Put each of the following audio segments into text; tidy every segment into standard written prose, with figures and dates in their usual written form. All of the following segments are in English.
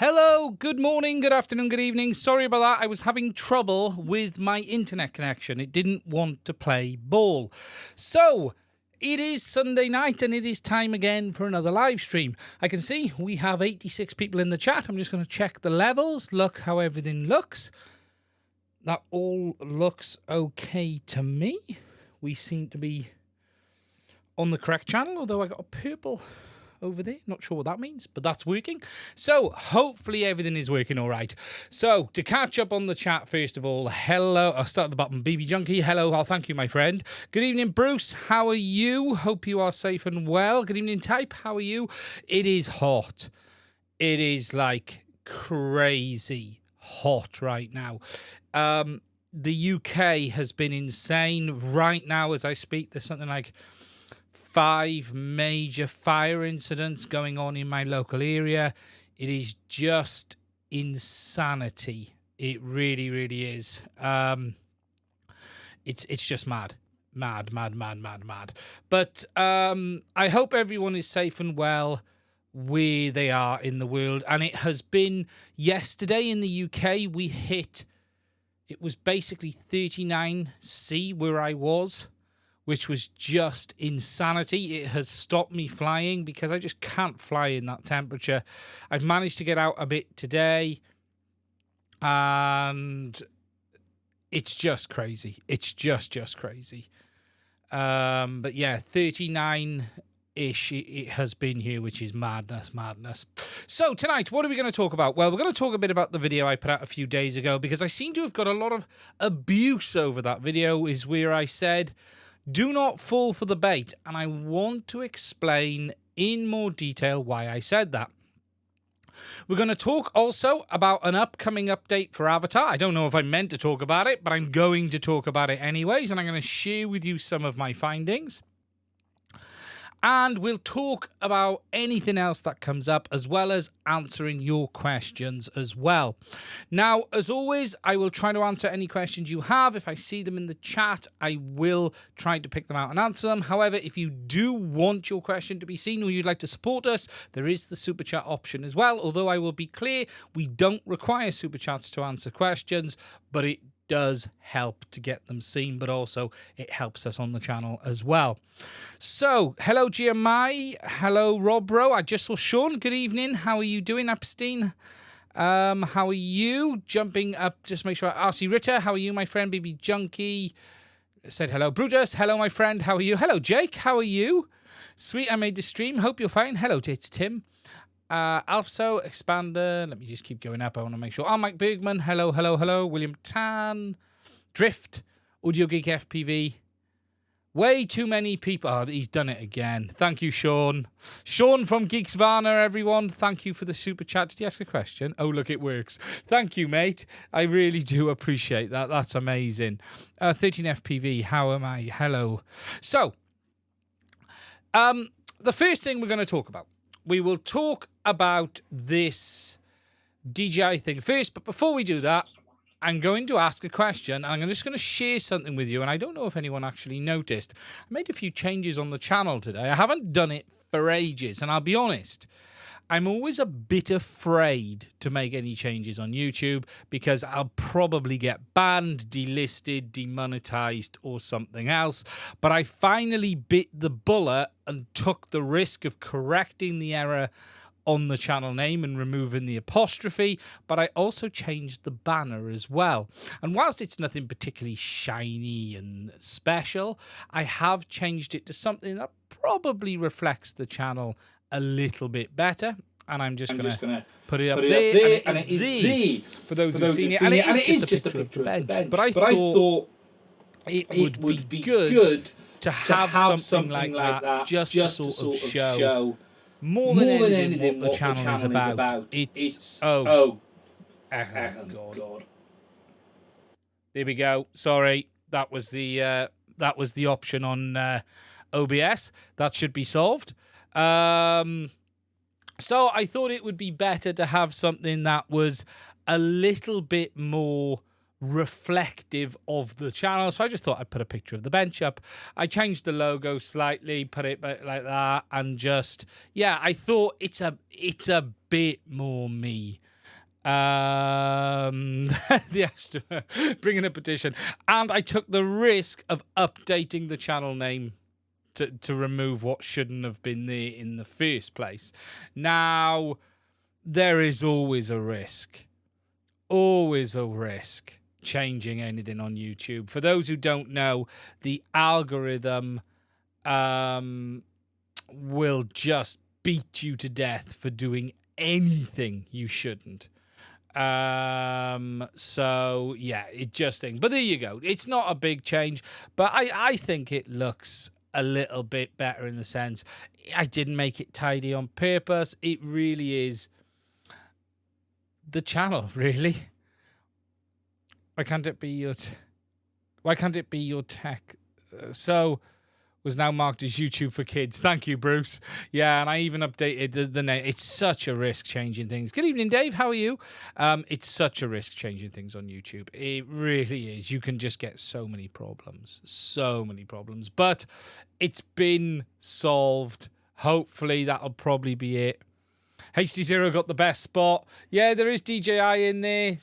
Hello, good morning, good afternoon, good evening. Sorry about that. I was having trouble with my internet connection. It didn't want to play ball. So, it is Sunday night and it is time again for another live stream. I can see we have 86 people in the chat. I'm just going to check the levels, look how everything looks. That all looks okay to me. We seem to be on the correct channel, although I got a purple over there. Not sure what that means, but that's working. So hopefully everything is working all right. So to catch up on the chat, first of all, hello. I'll start at the bottom. BB Junkie, hello. I'll thank you, my friend. Good evening, Bruce. How are you? Hope you are safe and well. Good evening, Type. How are you? It is hot. It is like crazy hot right now. The UK has been insane. Right now, as I speak, there's something like 5 major fire incidents going on in my local area. It is just insanity. It really, really is. It's just mad. Mad. But I hope everyone is safe and well where they are in the world. And it has been yesterday in the UK, we hit, it was basically 39C where I was, which was just insanity. It has stopped me flying because I just can't fly in that temperature. I've managed to get out a bit today, and it's just crazy. It's just crazy. But yeah, 39-ish it has been here, which is madness. So tonight, what are we going to talk about? Well, we're going to talk a bit about the video I put out a few days ago, because I seem to have got a lot of abuse over that video, is where I said, do not fall for the bait, and I want to explain in more detail why I said that. We're going to talk also about an upcoming update for Avatar. I don't know if I meant to talk about it, but I'm going to talk about it anyways, and I'm going to share with you some of my findings. And we'll talk about anything else that comes up, as well as answering your questions as well. Now, as always, I will try to answer any questions you have. If I see them in the chat, I will try to pick them out and answer them. However, if you do want your question to be seen, or you'd like to support us, there is the super chat option as well. Although I will be clear, we don't require super chats to answer questions, but it does help to get them seen, but also it helps us on the channel as well. So, hello GMI, hello Robro, I just saw Sean, good evening, how are you doing, Epstein? How are you? Jumping up, just make sure, RC Ritter, how are you, my friend? BB Junkie said hello. Brutus, hello, my friend, how are you? Hello Jake, how are you? Sweet, I made the stream, hope you're fine. Hello, it's Tim. Alpso, Expander, let me just keep going up, I want to make sure. Oh, Mike Bergman, hello. William Tan, Drift, Audio Geek FPV. Way too many people. Oh, he's done it again. Thank you, Sean. Sean from Geeksvana, everyone. Thank you for the super chat. Did he ask a question? Oh, look, it works. Thank you, mate. I really do appreciate that. That's amazing. 13 FPV, how am I? Hello. So, The first thing we're going to talk about, we will talk about this DJI thing first. But before we do that, I'm going to ask a question. And I'm just going to share something with you. And I don't know if anyone actually noticed. I made a few changes on the channel today. I haven't done it for ages. And I'll be honest, I'm always a bit afraid to make any changes on YouTube because I'll probably get banned, delisted, demonetized, or something else. But I finally bit the bullet and took the risk of correcting the error on the channel name and removing the apostrophe, but I also changed the banner as well. And whilst it's nothing particularly shiny and special, I have changed it to something that probably reflects the channel a little bit better. And I'm just going to put it up there. And it is the, for those who've seen it, and it is just a picture of the bench. But I thought it would be good to have something like that just to sort of show more than anything what the channel is about. It's God. There we go. Sorry, that was the option on OBS. That should be solved. So I thought it would be better to have something that was a little bit more reflective of the channel. So I just thought I'd put a picture of the bench up. I changed the logo slightly, put it like that, and just, yeah, I thought it's a bit more me. Bringing a petition. And I took the risk of updating the channel name to remove what shouldn't have been there in the first place. Now, there is always a risk changing anything on YouTube. For those who don't know, the algorithm will just beat you to death for doing anything you shouldn't. So yeah, it just thing. But there you go. It's not a big change, but I think it looks a little bit better in the sense I didn't make it tidy on purpose. It really is the channel, really. Why can't it be your tech? So was now marked as YouTube for kids. Thank you, Bruce. Yeah, and I even updated the name. It's such a risk changing things. Good evening, Dave. How are you? It's such a risk changing things on YouTube. It really is. You can just get so many problems. But it's been solved. Hopefully, that'll probably be it. HDZero got the best spot. Yeah, there is DJI in there.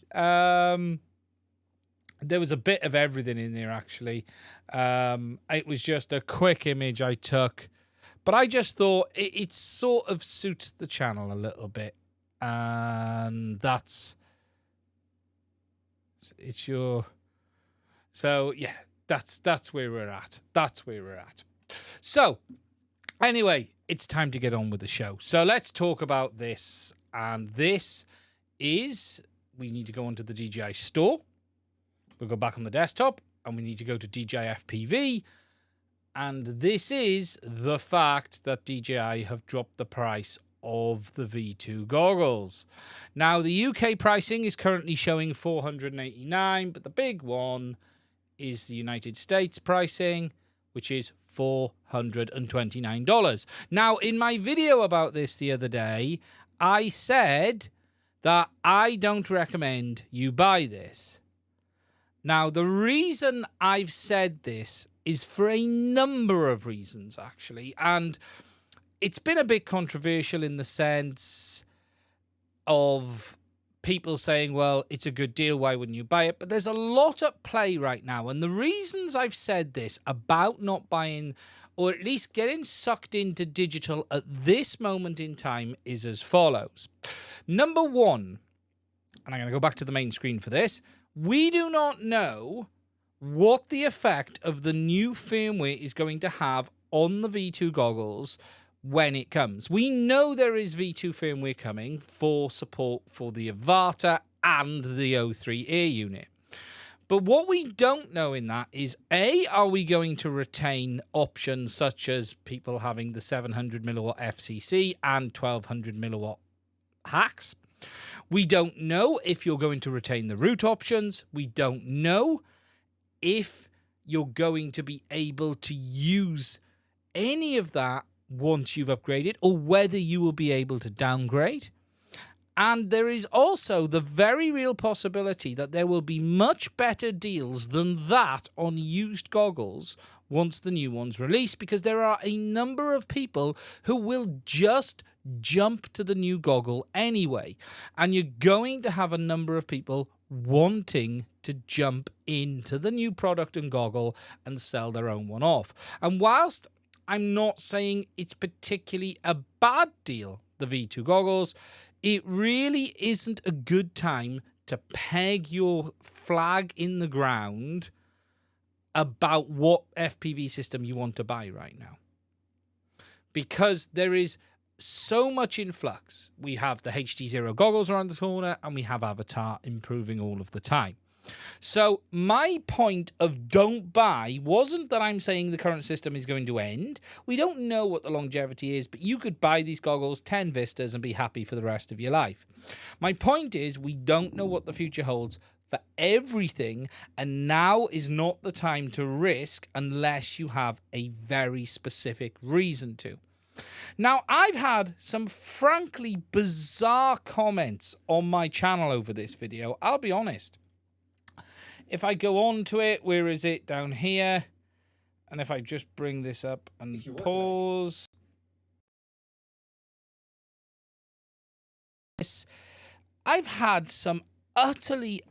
There was a bit of everything in there, actually. It was just a quick image I took. But I just thought it sort of suits the channel a little bit. And it's your... So, yeah, that's where we're at. So, anyway, it's time to get on with the show. So let's talk about this. And this is... We need to go onto the DJI store. We'll go back on the desktop, and we need to go to DJI FPV. And this is the fact that DJI have dropped the price of the V2 goggles. Now, the UK pricing is currently showing $489, but the big one is the United States pricing, which is $429. Now, in my video about this the other day, I said that I don't recommend you buy this. Now, the reason I've said this is for a number of reasons, actually. And it's been a bit controversial in the sense of people saying, well, it's a good deal, why wouldn't you buy it? But there's a lot at play right now. And the reasons I've said this about not buying, or at least getting sucked into digital at this moment in time, is as follows. Number one, and I'm going to go back to the main screen for this, we do not know what the effect of the new firmware is going to have on the V2 goggles when it comes. We know there is V2 firmware coming for support for the Avata and the O3 Air unit. But what we don't know in that is, A, are we going to retain options such as people having the 700 milliwatt FCC and 1200 milliwatt hacks? We don't know if you're going to retain the root options. We don't know if you're going to be able to use any of that once you've upgraded, or whether you will be able to downgrade. And there is also the very real possibility that there will be much better deals than that on used goggles once the new ones release, because there are a number of people who will just jump to the new goggle anyway. And you're going to have a number of people wanting to jump into the new product and goggle and sell their own one off. And whilst I'm not saying it's particularly a bad deal, the V2 goggles, it really isn't a good time to peg your flag in the ground about what FPV system you want to buy right now. Because there is so much in flux. We have the HDZero goggles around the corner, and we have Avatar improving all of the time. So my point of don't buy wasn't that I'm saying the current system is going to end. We don't know what the longevity is, but you could buy these goggles, 10 vistas, and be happy for the rest of your life. My point is we don't know what the future holds for everything, and now is not the time to risk unless you have a very specific reason to. Now, I've had some frankly bizarre comments on my channel over this video, I'll be honest. If I go on to it, where is it? Down here. And if I just bring this up and pause. I've had some utterly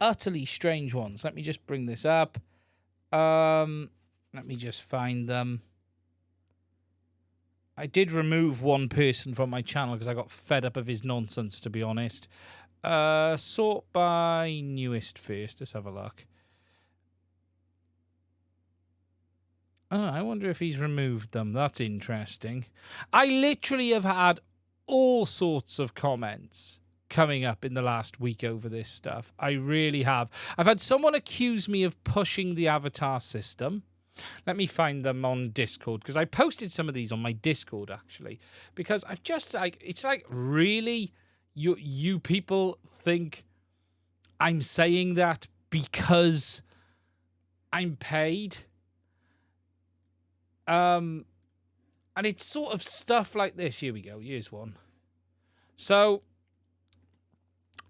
strange ones. Let me just bring this up. Let me just find them. I did remove one person from my channel because I got fed up of his nonsense, to be honest. Sort by newest first. Let's have a look. Oh, I wonder if he's removed them. That's interesting. I literally have had all sorts of comments coming up in the last week over this stuff. I really have. I've had someone accuse me of pushing the Avatar system. Let me find them on Discord, because I posted some of these on my Discord, actually. Because I've just, like, it's like, really? You people think I'm saying that because I'm paid? And it's sort of stuff like this. Here we go. Here's one. So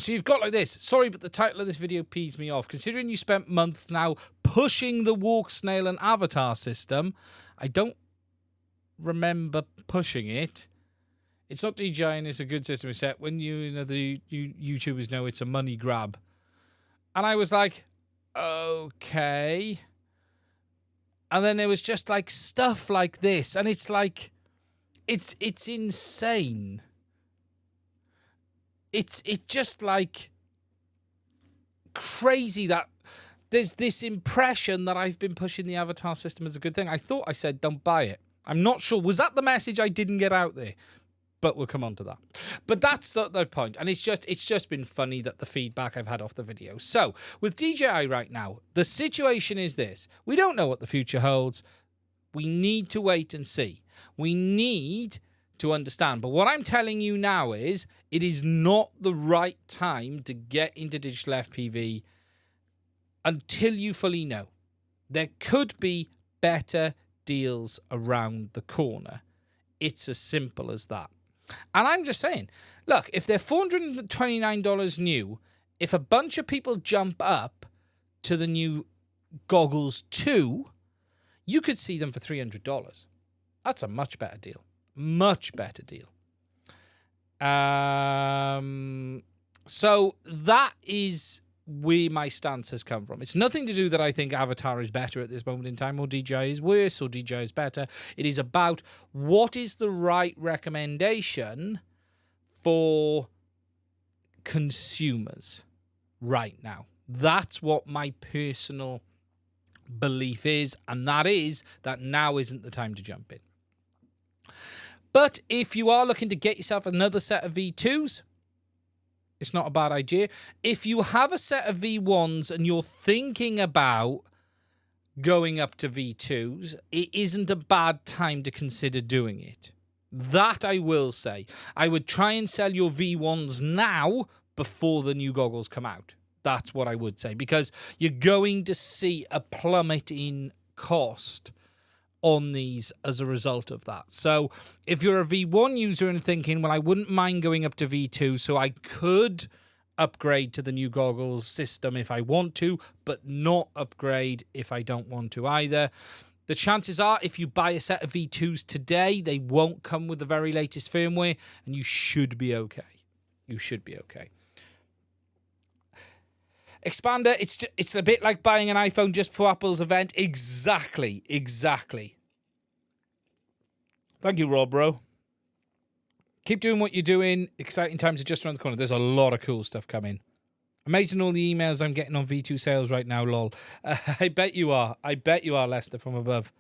you've got like this. Sorry, but the title of this video pees me off. Considering you spent months now pushing the Walksnail and Avatar system, I don't remember pushing it. It's not DJI and it's a good system, except when you know the YouTubers know it's a money grab. And I was like, okay. And then there was just like stuff like this, and it's like, it's insane. It's just like crazy that there's this impression that I've been pushing the Avatar system as a good thing. I thought I said don't buy it. I'm not sure. Was that the message I didn't get out there? But we'll come on to that. But that's the point. And it's just been funny that the feedback I've had off the video. So with DJI right now, the situation is this. We don't know what the future holds. We need to wait and see. We need to understand. But what I'm telling you now is it is not the right time to get into digital FPV until you fully know. There could be better deals around the corner. It's as simple as that. And I'm just saying, look, if they're $429 new, if a bunch of people jump up to the new goggles too, you could see them for $300. That's a much better deal. Much better deal. So that is where my stance has come from. It's nothing to do that I think Avatar is better at this moment in time, or DJI is worse, or DJI is better. It is about what is the right recommendation for consumers right now. That's what my personal belief is, and that is that now isn't the time to jump in. But if you are looking to get yourself another set of V2s, it's not a bad idea. If you have a set of V1s and you're thinking about going up to V2s, it isn't a bad time to consider doing it. That I will say. I would try and sell your V1s now before the new goggles come out. That's what I would say, because you're going to see a plummet in cost on these as a result of that. So if you're a V1 user and thinking, well, I wouldn't mind going up to V2, so I could upgrade to the new goggles system if I want to, but not upgrade if I don't want to either. The chances are, if you buy a set of V2s today, they won't come with the very latest firmware, and you should be okay. You should be okay. Expander, it's a bit like buying an iPhone just for Apple's event. Exactly. Thank you, Rob, bro. Keep doing what you're doing. Exciting times are just around the corner. There's a lot of cool stuff coming. Amazing all the emails I'm getting on V2 sales right now, lol. I bet you are. I bet you are, Lester, from above.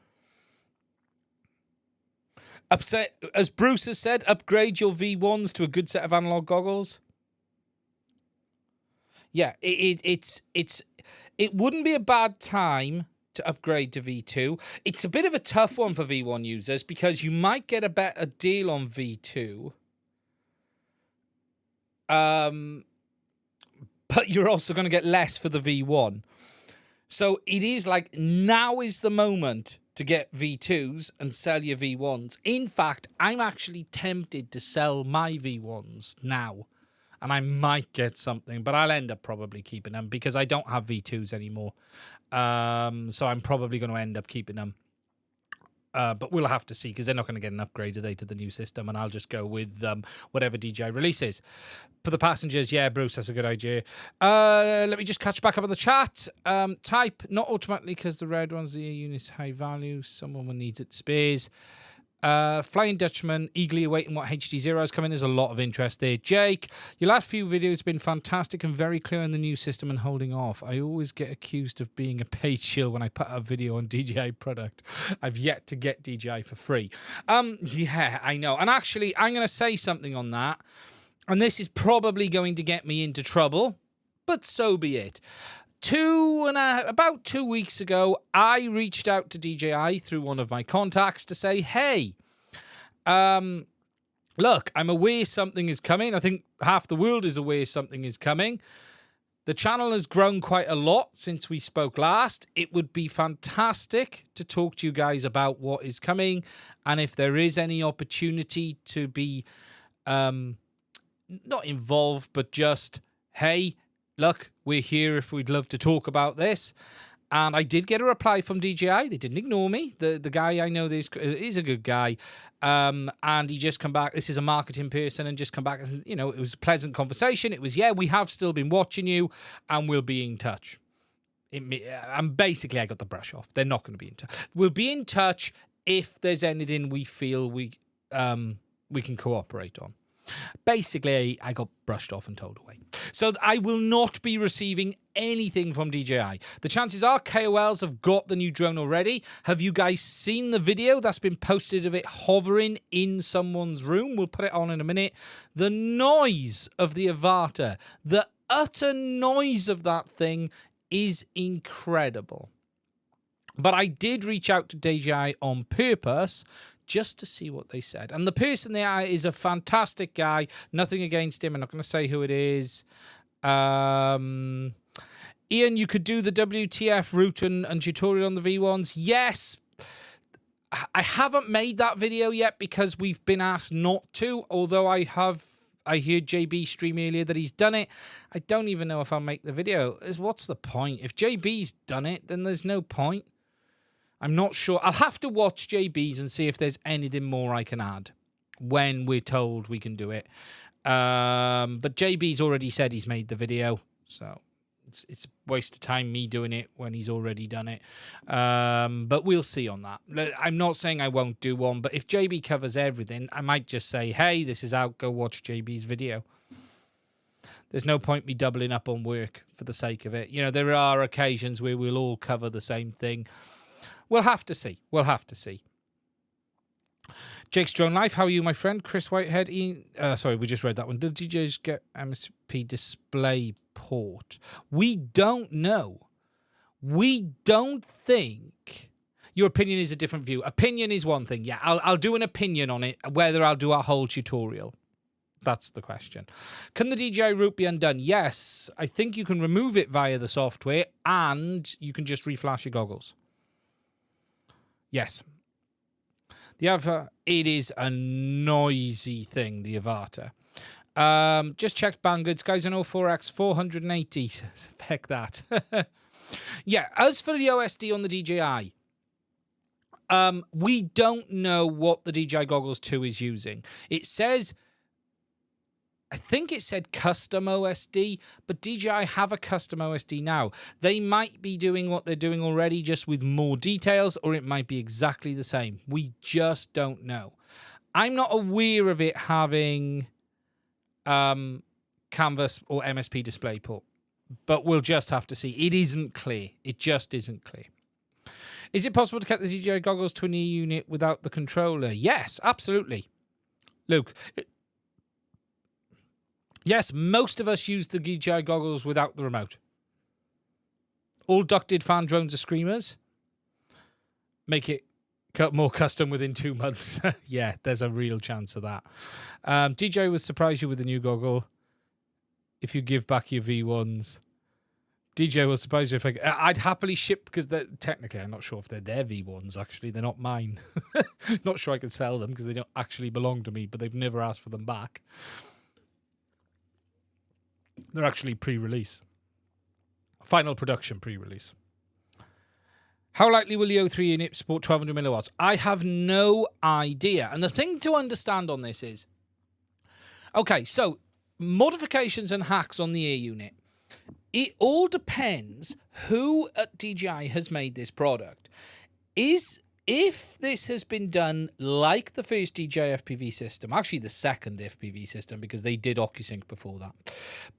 Upset, as Bruce has said, upgrade your V1s to a good set of analog goggles. Yeah, it wouldn't be a bad time to upgrade to V2. It's a bit of a tough one for V1 users because you might get a better deal on V2. But you're also going to get less for the V1. So it is like, now is the moment to get V2s and sell your V1s. In fact, I'm actually tempted to sell my V1s now. And I might get something, but I'll end up probably keeping them because I don't have V2s anymore. So I'm probably going to end up keeping them. But we'll have to see because they're not going to get an upgrade, are they, to the new system? And I'll just go with whatever DJI releases. For the passengers, yeah, Bruce, that's a good idea. Let me just catch back up on the chat. Type, not automatically because the red one's the unit's high value. Someone will need it spares. Flying Dutchman, eagerly awaiting what HDZero is coming. There's a lot of interest there. Jake, your last few videos have been fantastic and very clear on the new system and holding off. I always get accused of being a paid shill when I put a video on DJI product. I've yet to get DJI for free. Yeah, I know. And actually, I'm going to say something on that. And this is probably going to get me into trouble, but so be it. About 2 weeks ago, I reached out to DJI through one of my contacts to say, hey, look, I'm aware something is coming. I think half the world is aware something is coming. The channel has grown quite a lot since we spoke last. It would be fantastic to talk to you guys about what is coming and if there is any opportunity to be not involved, but just, hey, look, we're here if we'd love to talk about this. And I did get a reply from DJI. They didn't ignore me. The guy I know is a good guy. And he just come back. This is a marketing person and just come back. And, you know, it was a pleasant conversation. It was, yeah, we have still been watching you and we'll be in touch. And basically, I got the brush off. They're not going to be in touch. We'll be in touch if there's anything we feel we can cooperate on. Basically, I got brushed off and told away. So I will not be receiving anything from DJI. The chances are KOLs have got the new drone already. Have you guys seen the video that's been posted of it hovering in someone's room? We'll put it on in a minute. The noise of the Avata, the utter noise of that thing is incredible. But I did reach out to DJI on purpose just to see what they said. And the person there is a fantastic guy. Nothing against him. I'm not going to say who it is. Ian, you could do the WTF route and tutorial on the V1s. Yes. I haven't made that video yet because we've been asked not to, although I heard JB stream earlier that he's done it. I don't even know if I'll make the video. What's the point? If JB's done it, then there's no point. I'm not sure. I'll have to watch JB's and see if there's anything more I can add when we're told we can do it. But JB's already said he's made the video, so it's a waste of time me doing it when he's already done it. But we'll see on that. I'm not saying I won't do one, but if JB covers everything, I might just say, hey, this is out, go watch JB's video. There's no point me doubling up on work for the sake of it. You know, there are occasions where we'll all cover the same thing. We'll have to see. We'll have to see. Jake's Drone Life, how are you, my friend? Chris Whitehead. Ian, sorry, we just read that one. Did DJs get MSP display port? We don't know. We don't think. Your opinion is a different view. Opinion is one thing. Yeah, I'll do an opinion on it, whether I'll do a whole tutorial. That's the question. Can the DJI route be undone? Yes. I think you can remove it via the software and you can just reflash your goggles. Yes. The Avatar, it is a noisy thing, the Avatar. Just checked Banggood. Guys on 04X 480. Heck that. Yeah, as for the OSD on the DJI, we don't know what the DJI Goggles 2 is using. It says, I think it said custom OSD, but DJI have a custom OSD now. They might be doing what they're doing already, just with more details, or it might be exactly the same. We just don't know. I'm not aware of it having canvas or MSP DisplayPort, but we'll just have to see. It isn't clear. It just isn't clear. Is it possible to get the DJI goggles to an E unit without the controller? Yes, absolutely. Luke. Yes, most of us use the DJI goggles without the remote. All ducted fan drones are screamers. Make it more custom within 2 months. Yeah, there's a real chance of that. DJI will surprise you with a new goggle if you give back your V1s. DJI will surprise you if I'd happily ship, because technically I'm not sure if they're their V1s, actually. They're not mine. Not sure I could sell them because they don't actually belong to me, but they've never asked for them back. They're actually pre-release. Final production pre-release. How likely will the O3 unit support 1200 milliwatts? I have no idea. And the thing to understand on this is, okay, so modifications and hacks on the Air unit. It all depends who at DJI has made this product. If this has been done like the first DJI FPV system, actually the second FPV system, because they did OcuSync before that.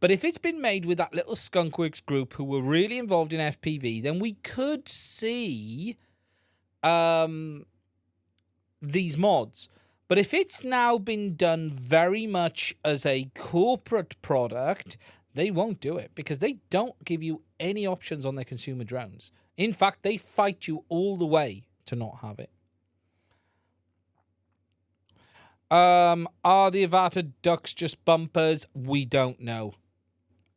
But if it's been made with that little Skunkworks group who were really involved in FPV, then we could see these mods. But if it's now been done very much as a corporate product, they won't do it because they don't give you any options on their consumer drones. In fact, they fight you all the way to not have it. Are the Avatar ducks just bumpers? We don't know.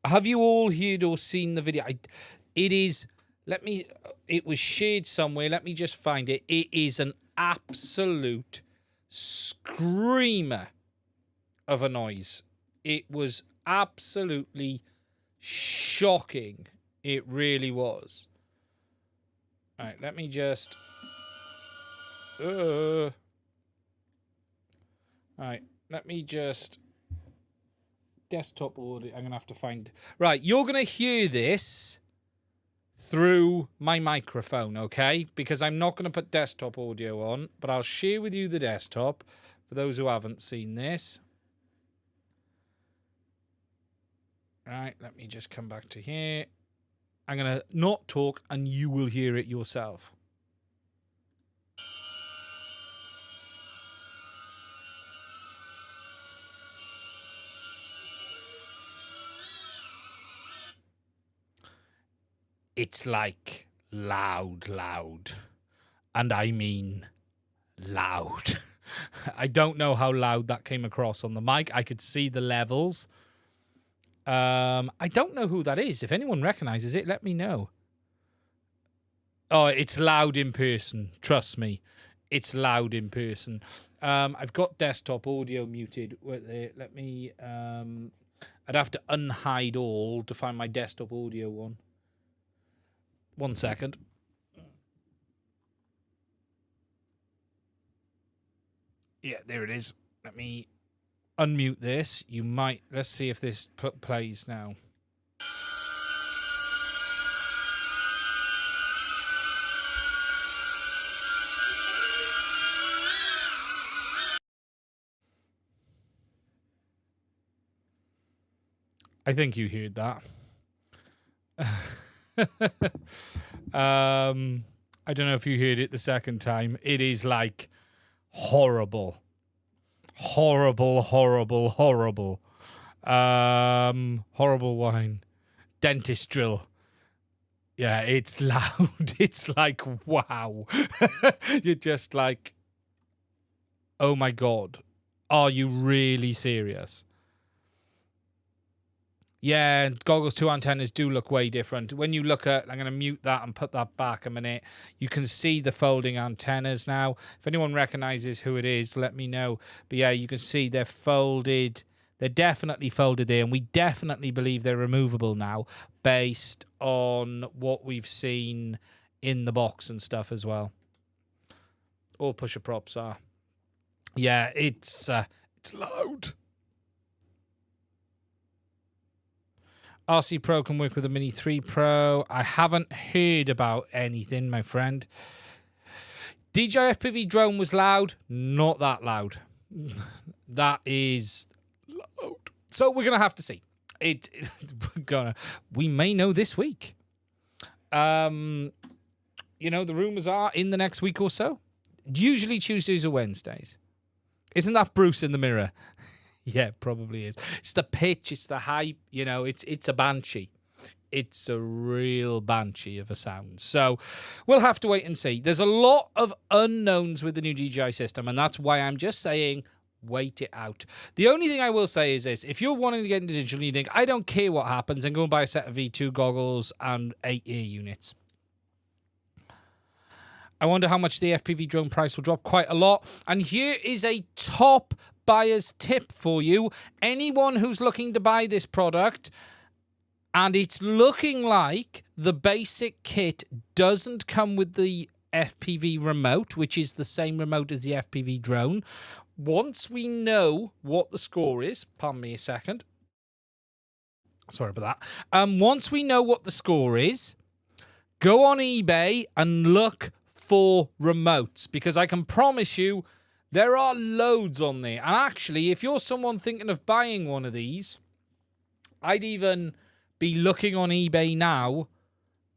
Have you all heard or seen the video? It was shared somewhere. Let me just find it. It is an absolute screamer of a noise. It was absolutely shocking. It really was. All right, let me just... all right, let me just... Desktop audio. I'm going to have to find... Right, you're going to hear this through my microphone, okay? Because I'm not going to put desktop audio on, but I'll share with you the desktop for those who haven't seen this. Right, let me just come back to here. I'm going to not talk and you will hear it yourself. It's like loud. And I mean loud. I don't know how loud that came across on the mic. I could see the levels. I don't know who that is. If anyone recognizes it, let me know. Oh, it's loud in person. Trust me. It's loud in person. I've got desktop audio muted. Let me... I'd have to unhide all to find my desktop audio one. 1 second. Yeah, there it is. Let me unmute this. You might... Let's see if this plays now. I think you heard that. I don't know if you heard it the second time. It is like horrible. Horrible. Horrible wine. Dentist drill. Yeah, it's loud. It's like, wow. You're just like, oh my God. Are you really serious? Yeah, and Goggles 2 antennas do look way different. When you look at, I'm going to mute that and put that back a minute. You can see the folding antennas now. If anyone recognizes who it is, let me know. But yeah, you can see they're folded. They're definitely folded there, and we definitely believe they're removable now based on what we've seen in the box and stuff as well. All pusher props are. Yeah, it's loud. RC Pro can work with a Mini 3 Pro. I haven't heard about anything, my friend. DJI FPV drone was loud. Not that loud. That is loud. So we're going to have to see. We may know this week. You know, the rumors are in the next week or so. Usually Tuesdays or Wednesdays. Isn't that Bruce in the mirror? Yeah, probably is. It's the pitch, it's the hype, you know, it's a banshee. It's a real banshee of a sound. So we'll have to wait and see. There's a lot of unknowns with the new DJI system, and that's why I'm just saying wait it out. The only thing I will say is this. If you're wanting to get into digital and you think, I don't care what happens, and go and buy a set of V2 goggles and 8 ear units. I wonder how much the FPV drone price will drop. Quite a lot. And here is a top buyer's tip for you. Anyone who's looking to buy this product, and it's looking like the basic kit doesn't come with the FPV remote, which is the same remote as the FPV drone. Once we know what the score is, pardon me a second. Sorry about that. Once we know what the score is, go on eBay and look for remotes, because I can promise you there are loads on there. And actually, if you're someone thinking of buying one of these, I'd even be looking on eBay now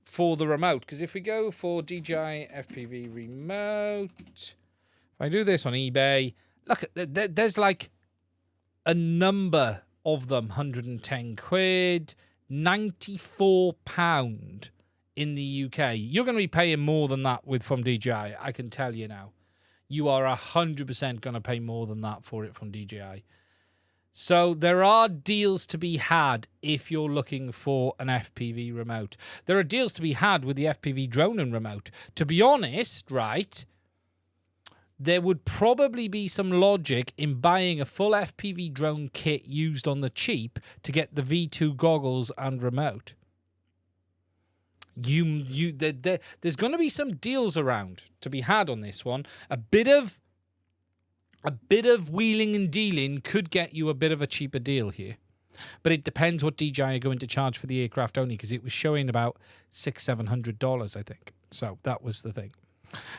for the remote. Because if we go for DJI FPV remote, if I do this on eBay, look, there's like a number of them, 110 quid, £94 in the UK. You're going to be paying more than that from DJI, I can tell you now. You are 100% going to pay more than that for it from DJI. So there are deals to be had if you're looking for an FPV remote. There are deals to be had with the FPV drone and remote. To be honest, right, there would probably be some logic in buying a full FPV drone kit used on the cheap to get the V2 goggles and remote. There's going to be some deals around to be had on this one. A bit of wheeling and dealing could get you a bit of a cheaper deal here, but it depends what DJI are going to charge for the aircraft only, because it was showing about $600-700, I think. So that was the thing.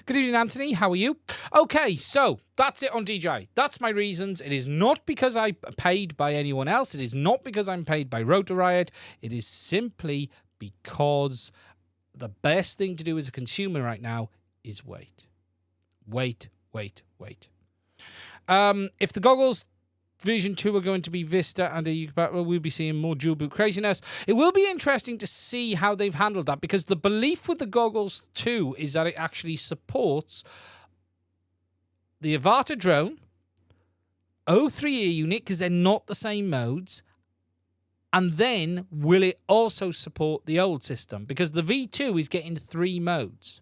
Good evening, Anthony. How are you? Okay, so that's it on DJI. That's my reasons. It is not because I'm paid by anyone else. It is not because I'm paid by Rotor Riot. It is simply because the best thing to do as a consumer right now is wait. Wait. If the goggles version 2 are going to be Vista and we'll be seeing more dual boot craziness. It will be interesting to see how they've handled that, because the belief with the goggles 2 is that it actually supports the Avata drone, O3 ear unit, because they're not the same modes. And then, will it also support the old system? Because the V2 is getting 3 modes,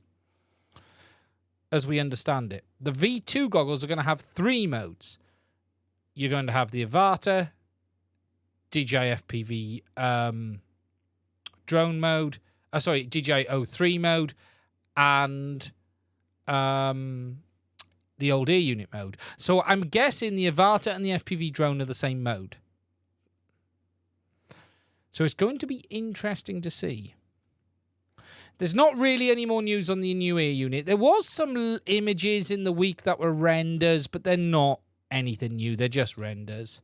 as we understand it. The V2 goggles are going to have 3 modes. You're going to have the Avata, DJI FPV drone mode, DJI O3 mode, and the old ear unit mode. So I'm guessing the Avata and the FPV drone are the same mode. So it's going to be interesting to see. There's not really any more news on the new ear unit. There was some images in the week that were renders, but they're not anything new. They're just renders.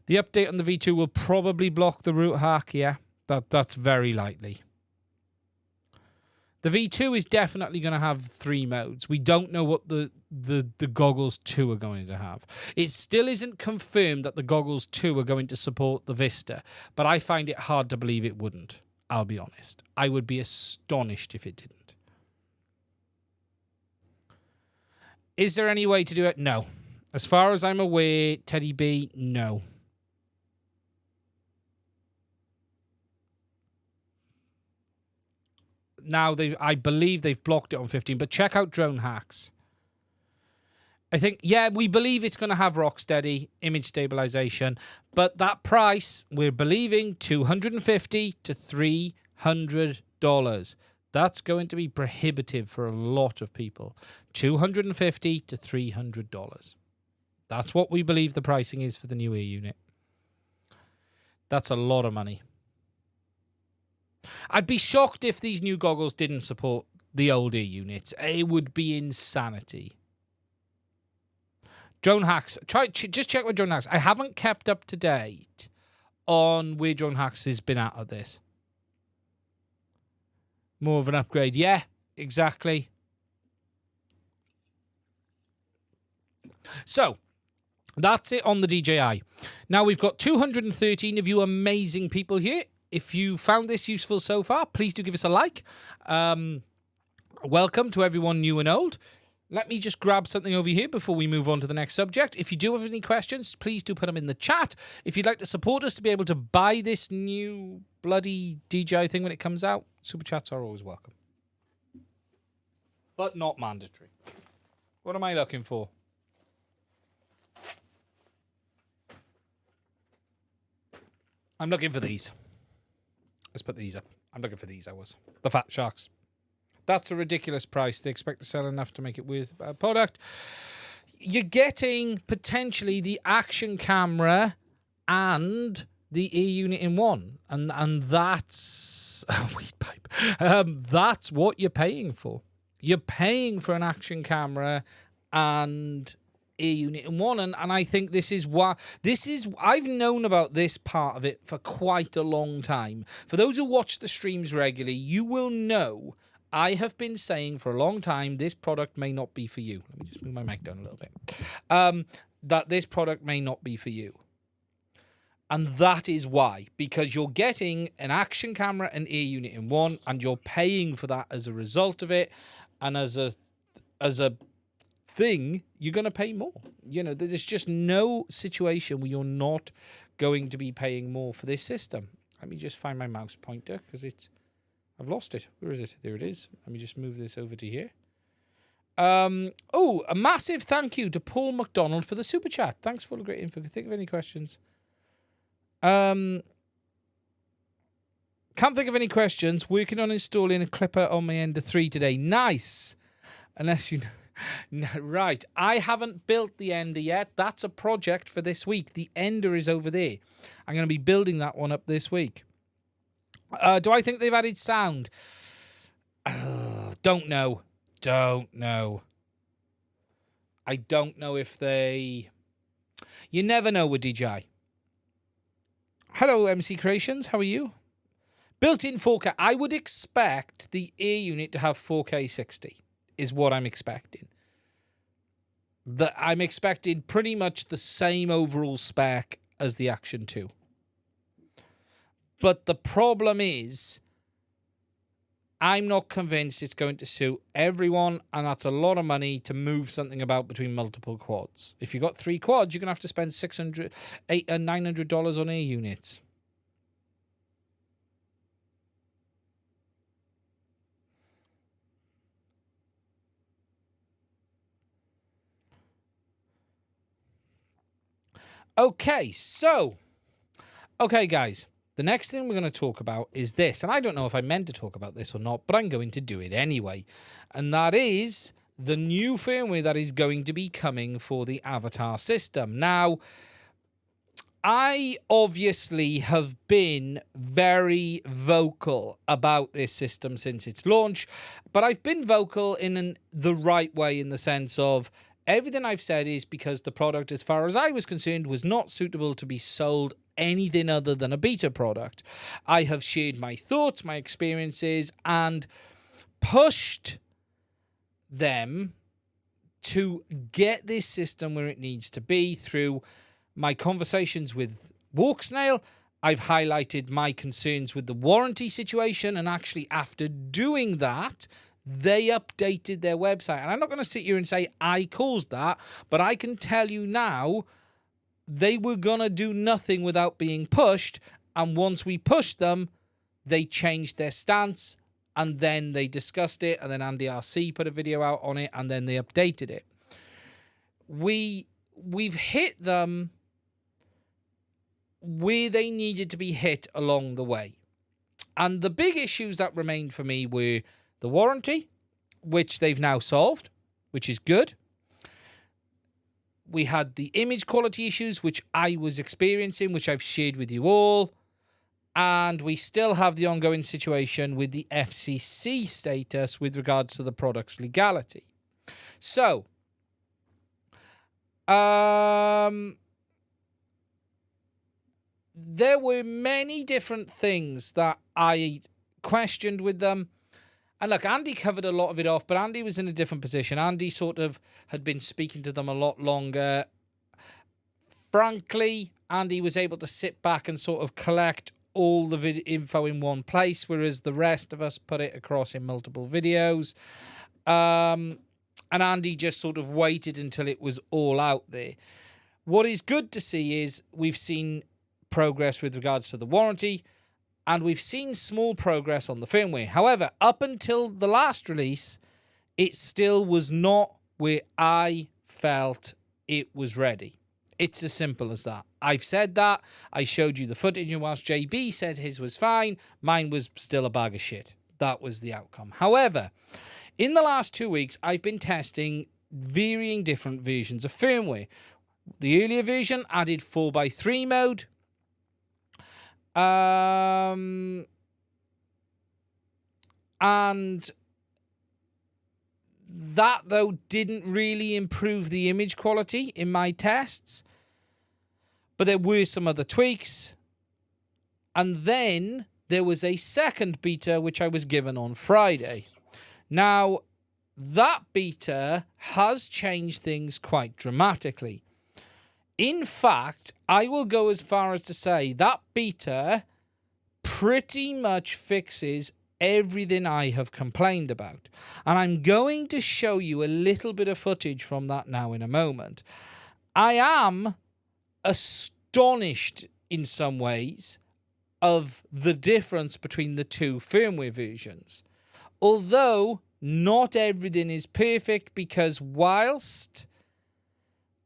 The update on the V2 will probably block the root hack. Yeah, that's very likely. The V2 is definitely going to have 3 modes. We don't know what the Goggles 2 are going to have. It still isn't confirmed that the Goggles 2 are going to support the Vista, but I find it hard to believe it wouldn't. I'll be honest. I would be astonished if it didn't. Is there any way to do it? No. As far as I'm aware, Teddy B, no. Now, I believe they've blocked it on 15, but check out Drone Hacks. I think, yeah, we believe it's going to have rock steady image stabilization, but that price, we're believing $250 to $300. That's going to be prohibitive for a lot of people. $250 to $300. That's what we believe the pricing is for the new ear unit. That's a lot of money. I'd be shocked if these new goggles didn't support the old ear units. It would be insanity. Drone Hacks. Just check with Drone Hacks. I haven't kept up to date on where Drone Hacks has been at this. More of an upgrade. Yeah, exactly. So, that's it on the DJI. Now, we've got 213 of you amazing people here. If you found this useful so far, please do give us a like. Welcome to everyone new and old. Let me just grab something over here before we move on to the next subject. If you do have any questions, please do put them in the chat. If you'd like to support us to be able to buy this new bloody DJI thing when it comes out, super chats are always welcome. But not mandatory. What am I looking for? I'm looking for these. Let's put these up. I'm looking for these, the Fat Sharks. That's a ridiculous price. They expect to sell enough to make it worth a product. You're getting potentially the action camera and the ear unit in one. And that's a weed pipe. That's what you're paying for. You're paying for an action camera and ear unit in one. And I think this is why I've known about this part of it for quite a long time. For those who watch the streams regularly, you will know I have been saying for a long time, this product may not be for you. Let me just move my mic down a little bit. That this product may not be for you. And that is why. Because you're getting an action camera and ear unit in one, and you're paying for that as a result of it. And as a thing, you're going to pay more. You know, there's just no situation where you're not going to be paying more for this system. Let me just find my mouse pointer, because I've lost it. Where is it? There it is. Let me just move this over to here. Oh, a massive thank you to Paul McDonald for the super chat. Thanks for all the great info. Think of any questions? Can't think of any questions. Working on installing a clipper on my Ender 3 today. Nice. Unless you know. Right. I haven't built the Ender yet. That's a project for this week. The Ender is over there. I'm going to be building that one up this week. Do I think they've added sound? Don't know. I don't know if they... You never know with DJI. Hello, MC Creations. How are you? Built-in 4K. I would expect the ear unit to have 4K 60, is what I'm expecting. I'm expecting pretty much the same overall spec as the Action 2. But the problem is, I'm not convinced it's going to suit everyone, and that's a lot of money to move something about between multiple quads. If you've got 3 quads, you're going to have to spend $600, $800, $900 on ear units. Okay, guys. The next thing we're going to talk about is this, and I don't know if I meant to talk about this or not, but I'm going to do it anyway, and that is the new firmware that is going to be coming for the Avatar system. Now, I obviously have been very vocal about this system since its launch, but I've been vocal in the right way, in the sense of everything I've said is because the product, as far as I was concerned, was not suitable to be sold anything other than a beta product. I have shared my thoughts, my experiences, and pushed them to get this system where it needs to be through my conversations with Walksnail. I've highlighted my concerns with the warranty situation, and actually after doing that, they updated their website. And I'm not going to sit here and say I caused that, but I can tell you now, they were going to do nothing without being pushed. And once we pushed them, they changed their stance and then they discussed it, and then Andy RC put a video out on it, and then they updated it. We've hit them where they needed to be hit along the way. And the big issues that remained for me were the warranty, which they've now solved, which is good. We had the image quality issues, which I was experiencing, which I've shared with you all. And we still have the ongoing situation with the FCC status with regards to the product's legality. So, there were many different things that I questioned with them. And look, Andy covered a lot of it off, but Andy was in a different position. Andy sort of had been speaking to them a lot longer. Frankly, Andy was able to sit back and sort of collect all the info in one place, whereas the rest of us put it across in multiple videos. And Andy just sort of waited until it was all out there. What is good to see is we've seen progress with regards to the warranty, and we've seen small progress on the firmware. However, up until the last release, it still was not where I felt it was ready. It's as simple as that. I've said that. I showed you the footage, and whilst JB said his was fine, mine was still a bag of shit. That was the outcome. However, in the last 2 weeks, I've been testing varying different versions of firmware. The earlier version added 4x3 mode. And that, though, didn't really improve the image quality in my tests. But there were some other tweaks. And then there was a second beta, which I was given on Friday. Now, that beta has changed things quite dramatically. In fact, I will go as far as to say that beta pretty much fixes everything I have complained about. And I'm going to show you a little bit of footage from that now in a moment. I am astonished in some ways of the difference between the two firmware versions. Although not everything is perfect, because whilst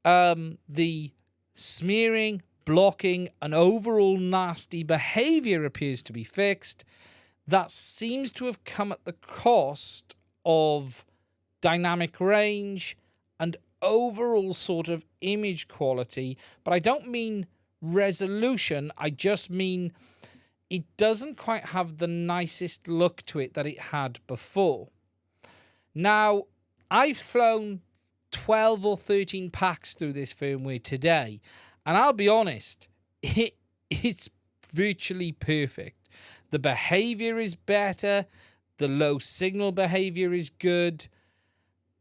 the smearing, blocking, and overall nasty behavior appears to be fixed, that seems to have come at the cost of dynamic range and overall sort of image quality. But I don't mean resolution, I just mean it doesn't quite have the nicest look to it that it had before. Now, I've flown 12 or 13 packs through this firmware today, and I'll be honest, it's virtually perfect. The behavior is better, the low signal behavior is good.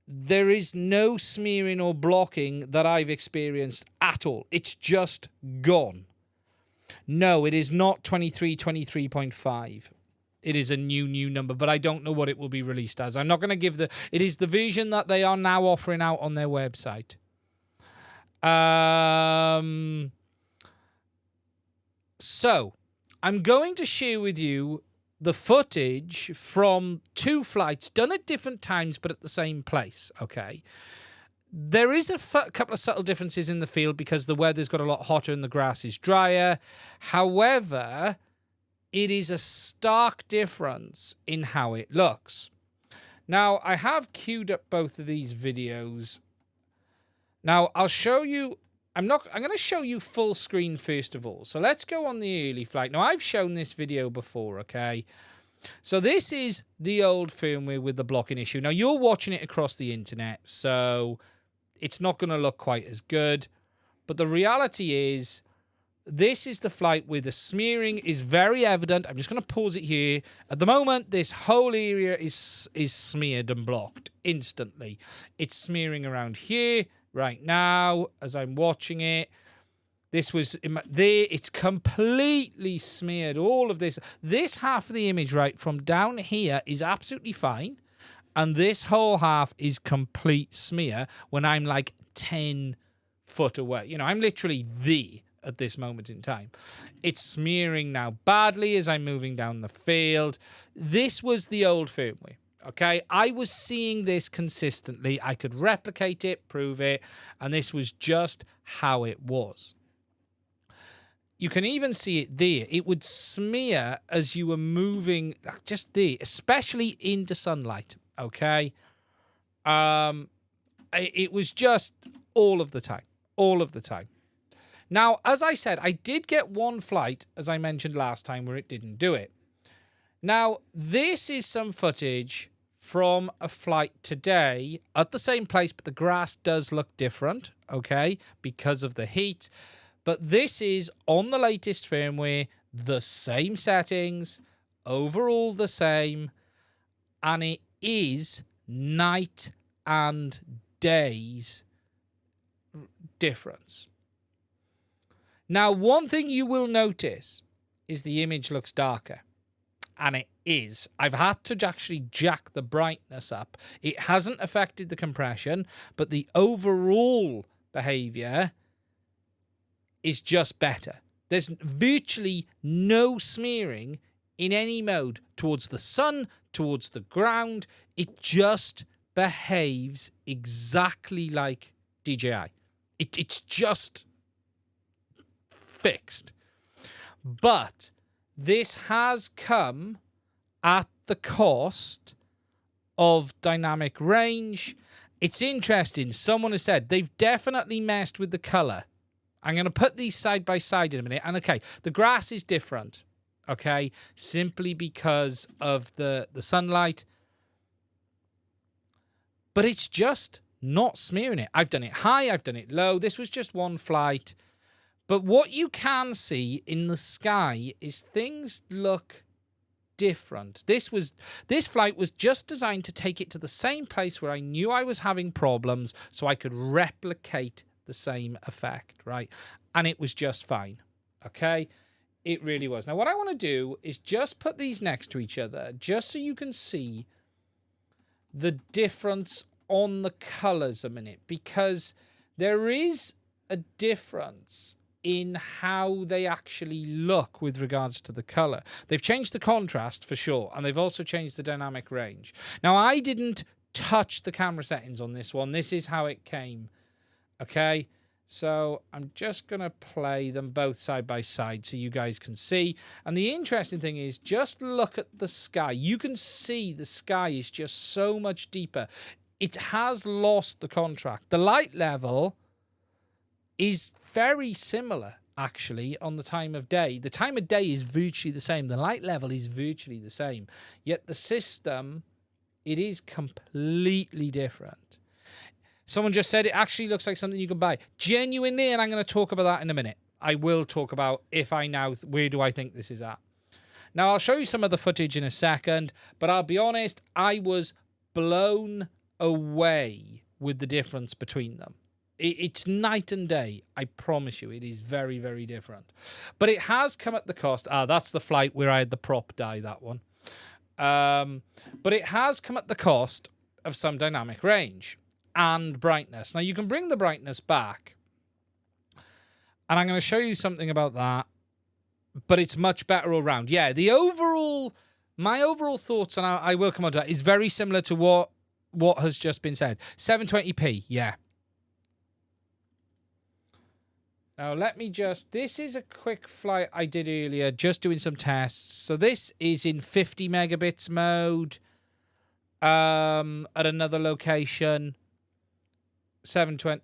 There is no smearing or blocking that I've experienced at all. It's just gone. No, it is not 23.5. It is a new number, but I don't know what it will be released as. I'm not going to give the... It is the version that they are now offering out on their website. So, I'm going to share with you the footage from 2 flights done at different times, but at the same place, okay? There is a couple of subtle differences in the field because the weather's got a lot hotter and the grass is drier. However, it is a stark difference in how it looks. Now, I have queued up both of these videos. Now, I'll show you... I'm going to show you full screen first of all. So let's go on the early flight. Now, I've shown this video before, okay? So this is the old firmware with the blocking issue. Now, you're watching it across the internet, so it's not going to look quite as good. But the reality is, this is the flight where the smearing is very evident. I'm just going to pause it here. At the moment, this whole area is smeared and blocked instantly. It's smearing around here right now as I'm watching it. This was there. It's completely smeared. All of this. This half of the image right from down here is absolutely fine. And this whole half is complete smear when I'm like 10 foot away. You know, I'm literally there. at this moment in time. It's smearing now badly as I'm moving down the field. This was the old firmware. Okay, I was seeing this consistently. I could replicate it, prove it, and this was just how it was. You can even see it there. It would smear as you were moving, just there, especially into sunlight. Okay, it was just all of the time. Now, as I said, I did get one flight, as I mentioned last time, where it didn't do it. Now, this is some footage from a flight today at the same place, but the grass does look different, okay, because of the heat. But this is on the latest firmware, the same settings, overall the same, and it is night and days difference. Now, one thing you will notice is the image looks darker. And it is. I've had to actually jack the brightness up. It hasn't affected the compression, but the overall behavior is just better. There's virtually no smearing in any mode towards the sun, towards the ground. It just behaves exactly like DJI. It's just fixed. But this has come at the cost of dynamic range. It's interesting. Someone has said they've definitely messed with the color. I'm going to put these side by side in a minute. And okay, the grass is different. Okay, simply because of the sunlight. But it's just not smearing it. I've done it high. I've done it low. This was just one flight. But what you can see in the sky is things look different. This flight was just designed to take it to the same place where I knew I was having problems so I could replicate the same effect, right? And it was just fine, okay? It really was. Now, what I want to do is just put these next to each other just so you can see the difference on the colors a minute, because there is a difference in how they actually look with regards to the color. They've changed the contrast for sure, and they've also changed the dynamic range. Now, I didn't touch the camera settings on this one. This is how it came, okay? So I'm just going to play them both side by side so you guys can see. And the interesting thing is, just look at the sky. You can see the sky is just so much deeper. It has lost the contrast. The light level is very similar, actually, on the time of day. The time of day is virtually the same. The light level is virtually the same. Yet the system, it is completely different. Someone just said it actually looks like something you can buy. Genuinely, and I'm going to talk about that in a minute. I will talk about where do I think this is at. Now, I'll show you some of the footage in a second, but I'll be honest, I was blown away with the difference between them. It's night and day. I promise you, it is very, very different. But it has come at the cost. That's the flight where I had the prop die, that one. But it has come at the cost of some dynamic range and brightness. Now, you can bring the brightness back. And I'm going to show you something about that. But it's much better all round. Yeah, my overall thoughts, and I will come on to that, is very similar to what has just been said. 720p, yeah. Now, this is a quick flight I did earlier, just doing some tests. So this is in 50 megabits mode at another location. 720,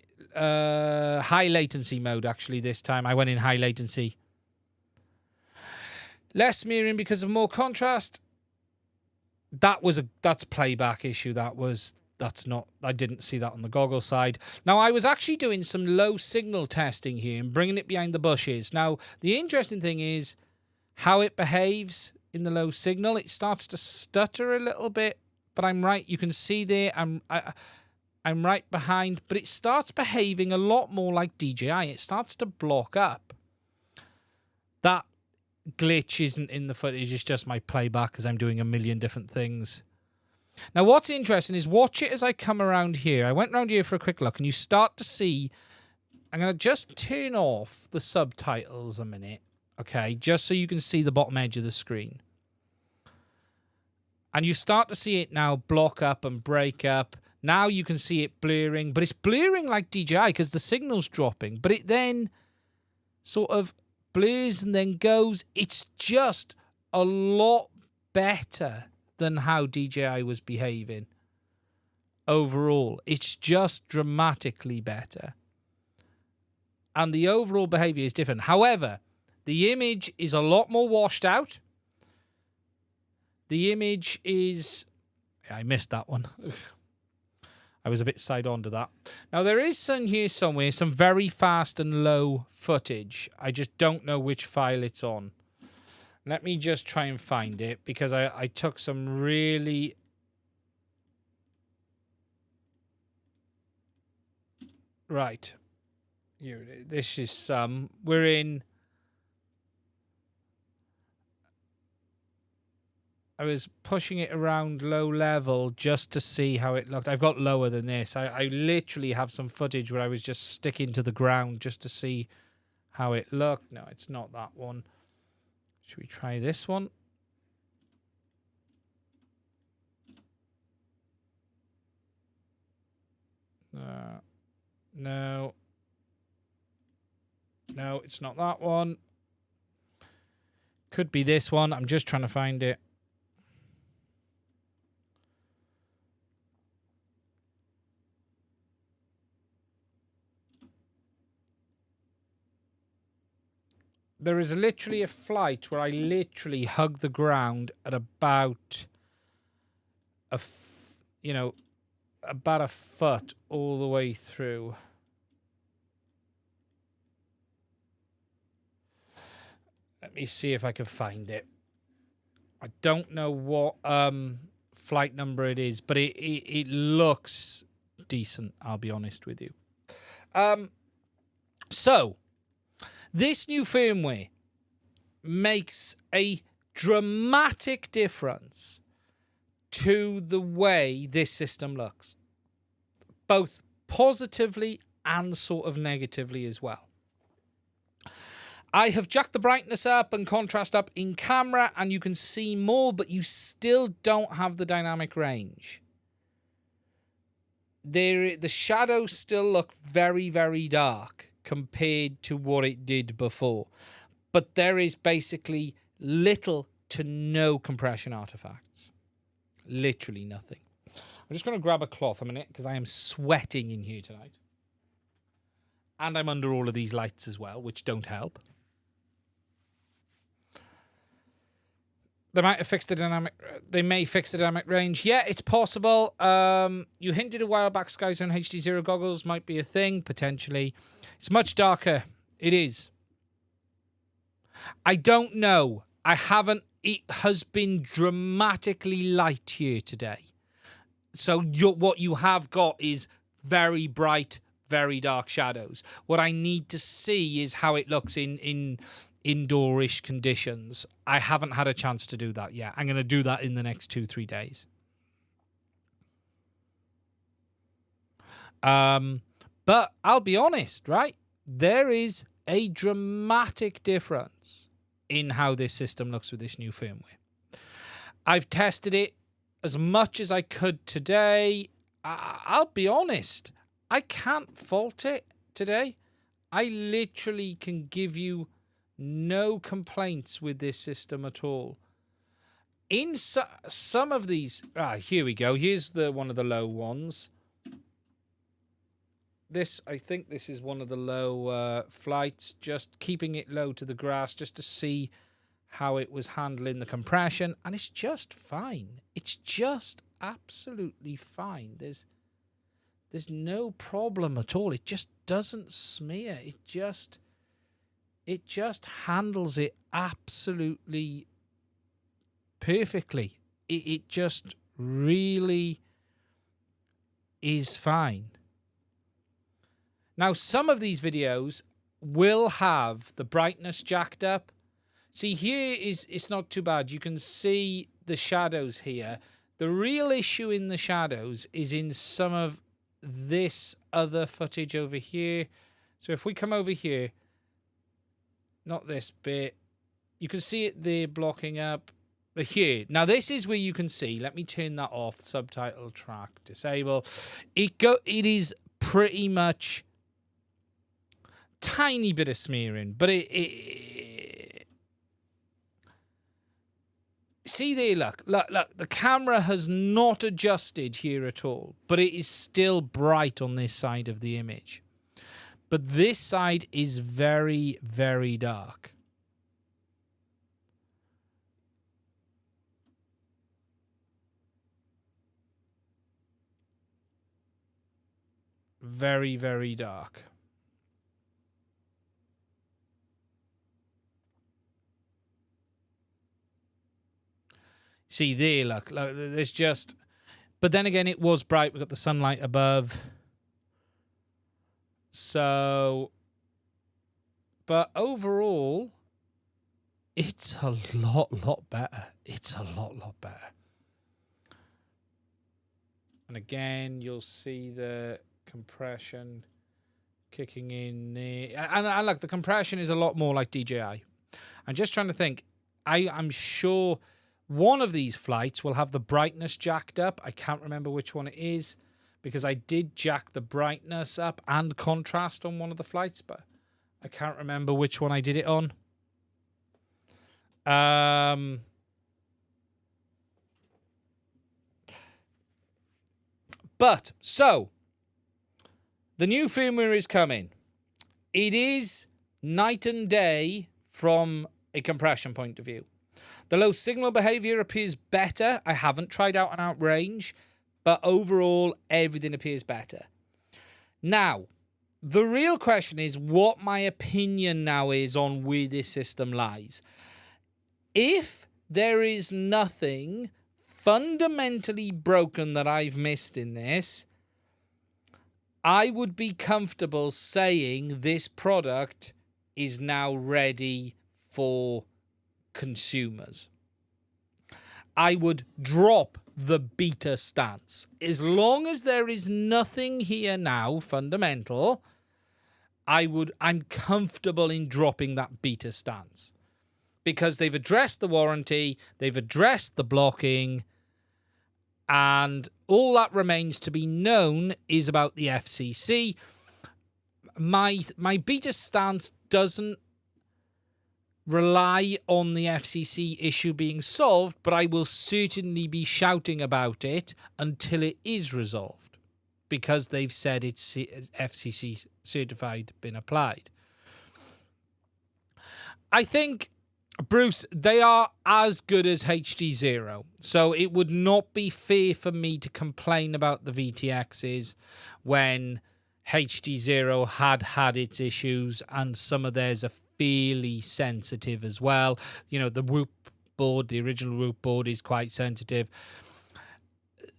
high latency mode, actually, this time. I went in high latency. Less smearing because of more contrast. That's playback issue. I didn't see that on the goggle side. Now, I was actually doing some low signal testing here and bringing it behind the bushes. Now, the interesting thing is how it behaves in the low signal. It starts to stutter a little bit, but I'm right. You can see there, I'm right behind, but it starts behaving a lot more like DJI. It starts to block up. That glitch isn't in the footage. It's just my playback because I'm doing a million different things. Now, what's interesting is watch it as I come around here. I went around here for a quick look, and you start to see I'm going to just turn off the subtitles a minute, okay, just so you can see the bottom edge of the screen. And you start to see it now block up and break up. Now you can see it blurring, but it's blurring like DJI because the signal's dropping. But it then sort of blurs and then goes. It's just a lot better than how DJI was behaving overall. It's just dramatically better. And the overall behavior is different. However, the image is a lot more washed out. The image is... I missed that one. I was a bit side on to that. Now, there is some here somewhere, some very fast and low footage. I just don't know which file it's on. Let me just try and find it, because I took some really... Right. Here, this is some. We're in... I was pushing it around low level just to see how it looked. I've got lower than this. I literally have some footage where I was just sticking to the ground just to see how it looked. No, it's not that one. Should we try this one? No. No, it's not that one. Could be this one. I'm just trying to find it. There is literally a flight where I literally hug the ground at about about a foot all the way through. Let me see if I can find it. I don't know what flight number it is, but it looks decent, I'll be honest with you. So, this new firmware makes a dramatic difference to the way this system looks, both positively and sort of negatively as well. I have jacked the brightness up and contrast up in camera, and you can see more, but you still don't have the dynamic range. The shadows still look very, very dark compared to what it did before. But there is basically little to no compression artifacts. Literally nothing. I'm just going to grab a cloth a minute because I am sweating in here tonight. And I'm under all of these lights as well, which don't help. They may fix the dynamic range. Yeah, it's possible. You hinted a while back SkyZone HDZero goggles might be a thing, potentially. It's much darker. It is. I don't know. I haven't. It has been dramatically light here today. So what you have got is very bright, very dark shadows. What I need to see is how it looks in indoorish conditions. I haven't had a chance to do that yet. I'm going to do that in the next 2-3 days. But I'll be honest, right? There is a dramatic difference in how this system looks with this new firmware. I've tested it as much as I could today. I'll be honest, I can't fault it today. I literally can give you no complaints with this system at all. In some of these... here we go. Here's one of the low ones. I think this is one of the low flights. Just keeping it low to the grass just to see how it was handling the compression. And it's just fine. It's just absolutely fine. There's no problem at all. It just doesn't smear. It just handles it absolutely perfectly. It just really is fine. Now, some of these videos will have the brightness jacked up. See, here it's not too bad. You can see the shadows here. The real issue in the shadows is in some of this other footage over here. So if we come over here, not this bit, you can see it there blocking up the here. Now this is where you can see, let me turn that off, subtitle track, disable. It is pretty much tiny bit of smearing, but see there, look, the camera has not adjusted here at all, but it is still bright on this side of the image. But this side is very, very dark. Very, very dark. See there, look, there's just... But then again, it was bright. We've got the sunlight above. So... But overall, it's a lot better. It's a lot better. And again, you'll see the compression kicking in there. And look, the compression is a lot more like DJI. I'm just trying to think. I'm sure one of these flights will have the brightness jacked up. I can't remember which one it is because I did jack the brightness up and contrast on one of the flights, but I can't remember which one I did it on. But, so, the new firmware is coming. It is night and day from a compression point of view. The low signal behavior appears better. I haven't tried out and out range, but overall, everything appears better. Now, the real question is what my opinion now is on where this system lies. If there is nothing fundamentally broken that I've missed in this, I would be comfortable saying this product is now ready for consumers. I would drop the beta stance. As long as there is nothing here now fundamental, I'm comfortable in dropping that beta stance. Because they've addressed the warranty, they've addressed the blocking, and all that remains to be known is about the FCC. My beta stance doesn't rely on the FCC issue being solved, but I will certainly be shouting about it until it is resolved, because they've said it's FCC certified, been applied. I think, Bruce, they are as good as HDZero, so it would not be fair for me to complain about the VTXs when HDZero had its issues, and some of theirs are fairly sensitive as well. You know, the Whoop board, the original Whoop board, is quite sensitive.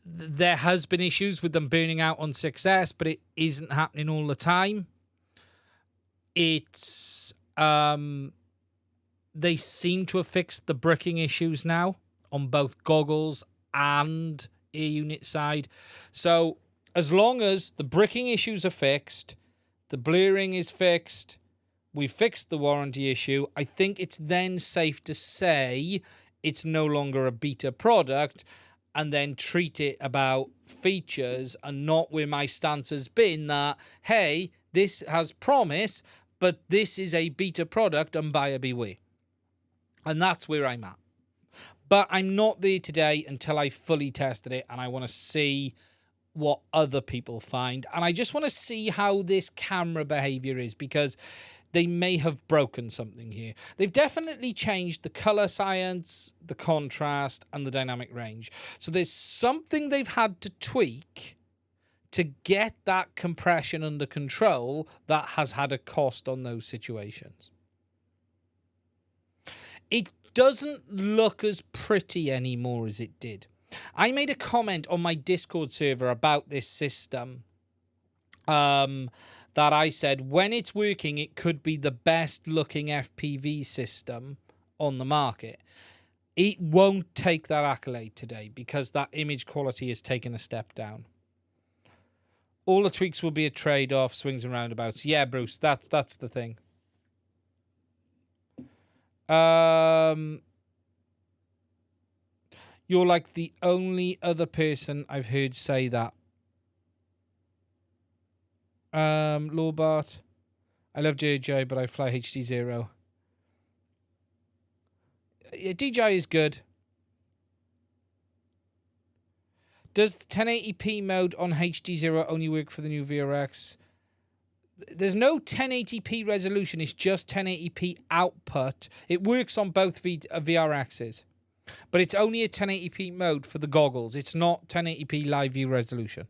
There has been issues with them burning out on success, but it isn't happening all the time. It's they seem to have fixed the bricking issues now on both goggles and ear unit side. So as long as the bricking issues are fixed, the blurring is fixed, we fixed the warranty issue, I think it's then safe to say it's no longer a beta product, and then treat it about features and not where my stance has been that, hey, this has promise, but this is a beta product and buyer beware. And that's where I'm at. But I'm not there today until I fully tested it, and I want to see what other people find. And I just want to see how this camera behavior is, because they may have broken something here. They've definitely changed the color science, the contrast, and the dynamic range. So there's something they've had to tweak to get that compression under control that has had a cost on those situations. It doesn't look as pretty anymore as it did. I made a comment on my Discord server about this system that I said, when it's working, it could be the best looking FPV system on the market. It won't take that accolade today because that image quality has taken a step down. All the tweaks will be a trade-off, swings and roundabouts. Yeah, Bruce, that's the thing. You're like the only other person I've heard say that. Lawbart, I love DJI, but I fly HDZero. Yeah, DJI is good. Does the 1080p mode on HDZero only work for the new VRX? There's no 1080p resolution. It's just 1080p output. It works on both VRXs. But it's only a 1080p mode for the goggles. It's not 1080p live view resolution.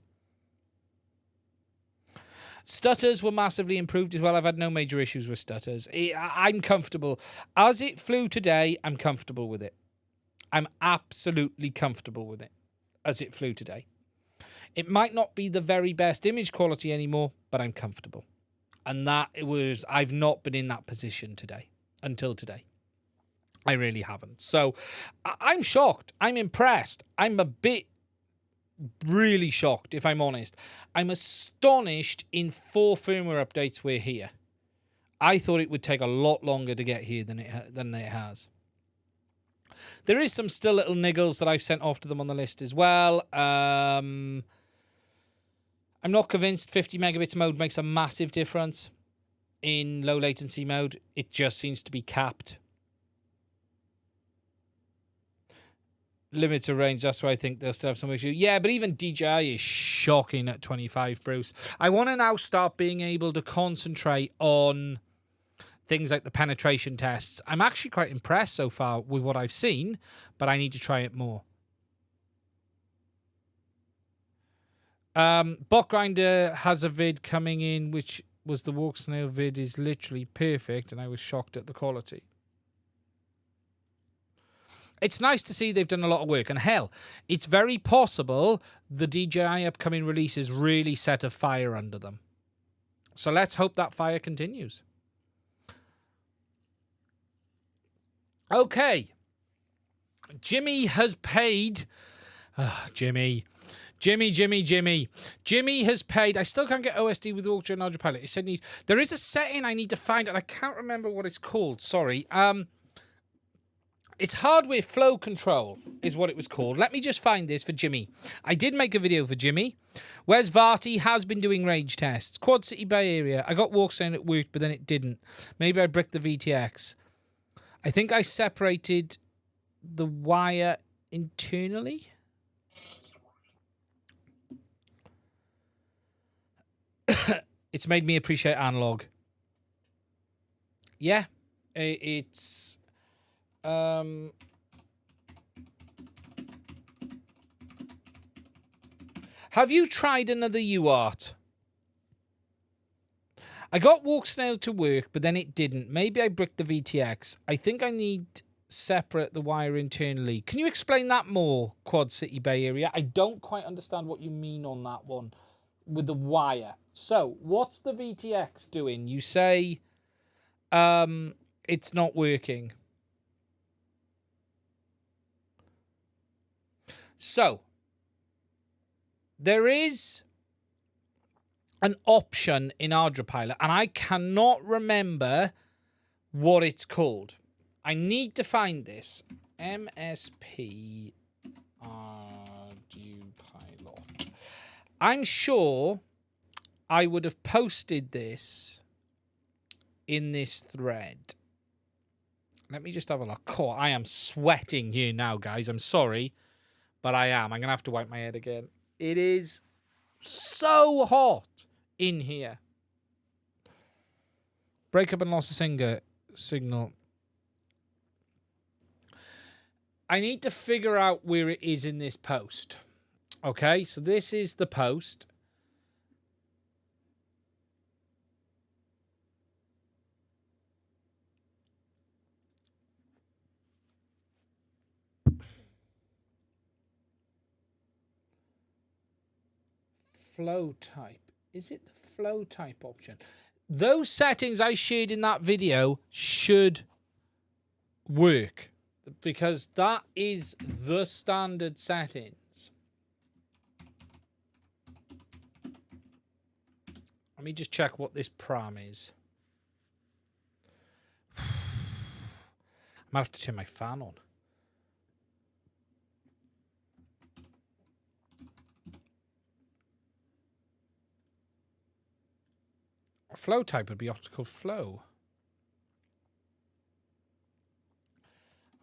Stutters were massively improved as well. I've had no major issues with stutters. I'm comfortable. As it flew today, I'm comfortable with it. I'm absolutely comfortable with it as it flew today. It might not be the very best image quality anymore, but I'm comfortable. And I've not been in that position today, until today. I really haven't. So I'm shocked. I'm impressed. I'm a bit really shocked, if I'm honest. I'm astonished in 4 firmware updates we're here. I thought it would take a lot longer to get here than it has. There is some still little niggles that I've sent off to them on the list as well. I'm not convinced 50 megabits mode makes a massive difference in low latency mode. It just seems to be capped. Limited range, that's why I think they'll still have some issue. Yeah, but even DJI is shocking at 25, Bruce. I want to now start being able to concentrate on things like the penetration tests. I'm actually quite impressed so far with what I've seen, but I need to try it more. Bot Grinder has a vid coming in, which was the Walksnail vid, is literally perfect, and I was shocked at the quality. It's nice to see they've done a lot of work. And hell, it's very possible the DJI upcoming releases really set a fire under them. So let's hope that fire continues. Okay. Jimmy has paid... Jimmy has paid... I still can't get OSD with Ultra and Autopilot. It said there is a setting I need to find, and I can't remember what it's called. Sorry. It's hardware flow control is what it was called. Let me just find this for Jimmy. I did make a video for Jimmy. Wes Varty has been doing range tests. Quad City Bay Area. I got Walksnail, it worked, but then it didn't. Maybe I bricked the VTX. I think I separated the wire internally. It's made me appreciate analog. Yeah, it's... Have you tried another UART? I got Walksnail to work, but then it didn't. Maybe I bricked the VTX. I think I need separate the wire internally. Can you explain that more, Quad City Bay Area? I don't quite understand what you mean on that one with the wire. So, what's the VTX doing? You say it's not working. So, there is an option in Autopilot, and I cannot remember what it's called. I need to find this. MSP Autopilot. I'm sure I would have posted this in this thread. Let me just have a look. Oh, I am sweating here now, guys. I'm sorry. But I am. I'm going to have to wipe my head again. It is so hot in here. Breakup and loss of signal. I need to figure out where it is in this post. Okay, so this is the post. Flow type. Is it the flow type option? Those settings I shared in that video should work because that is the standard settings. Let me just check what this pram is. I might have to turn my fan on. A flow type would be optical flow.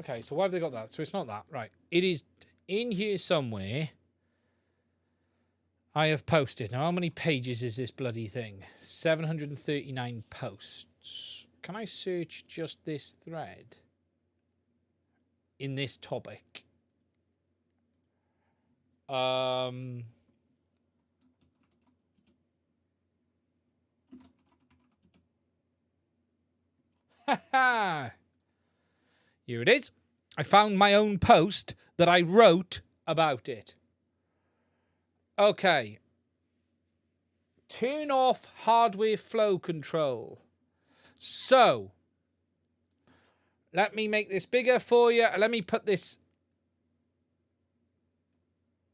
Okay, so why have they got that? So it's not that. Right. It is in here somewhere. I have posted. Now, how many pages is this bloody thing? 739 posts. Can I search just this thread in this topic? Haha. Here it is. I found my own post that I wrote about it. Okay. Turn off hardware flow control. So, let me make this bigger for you. Let me put this.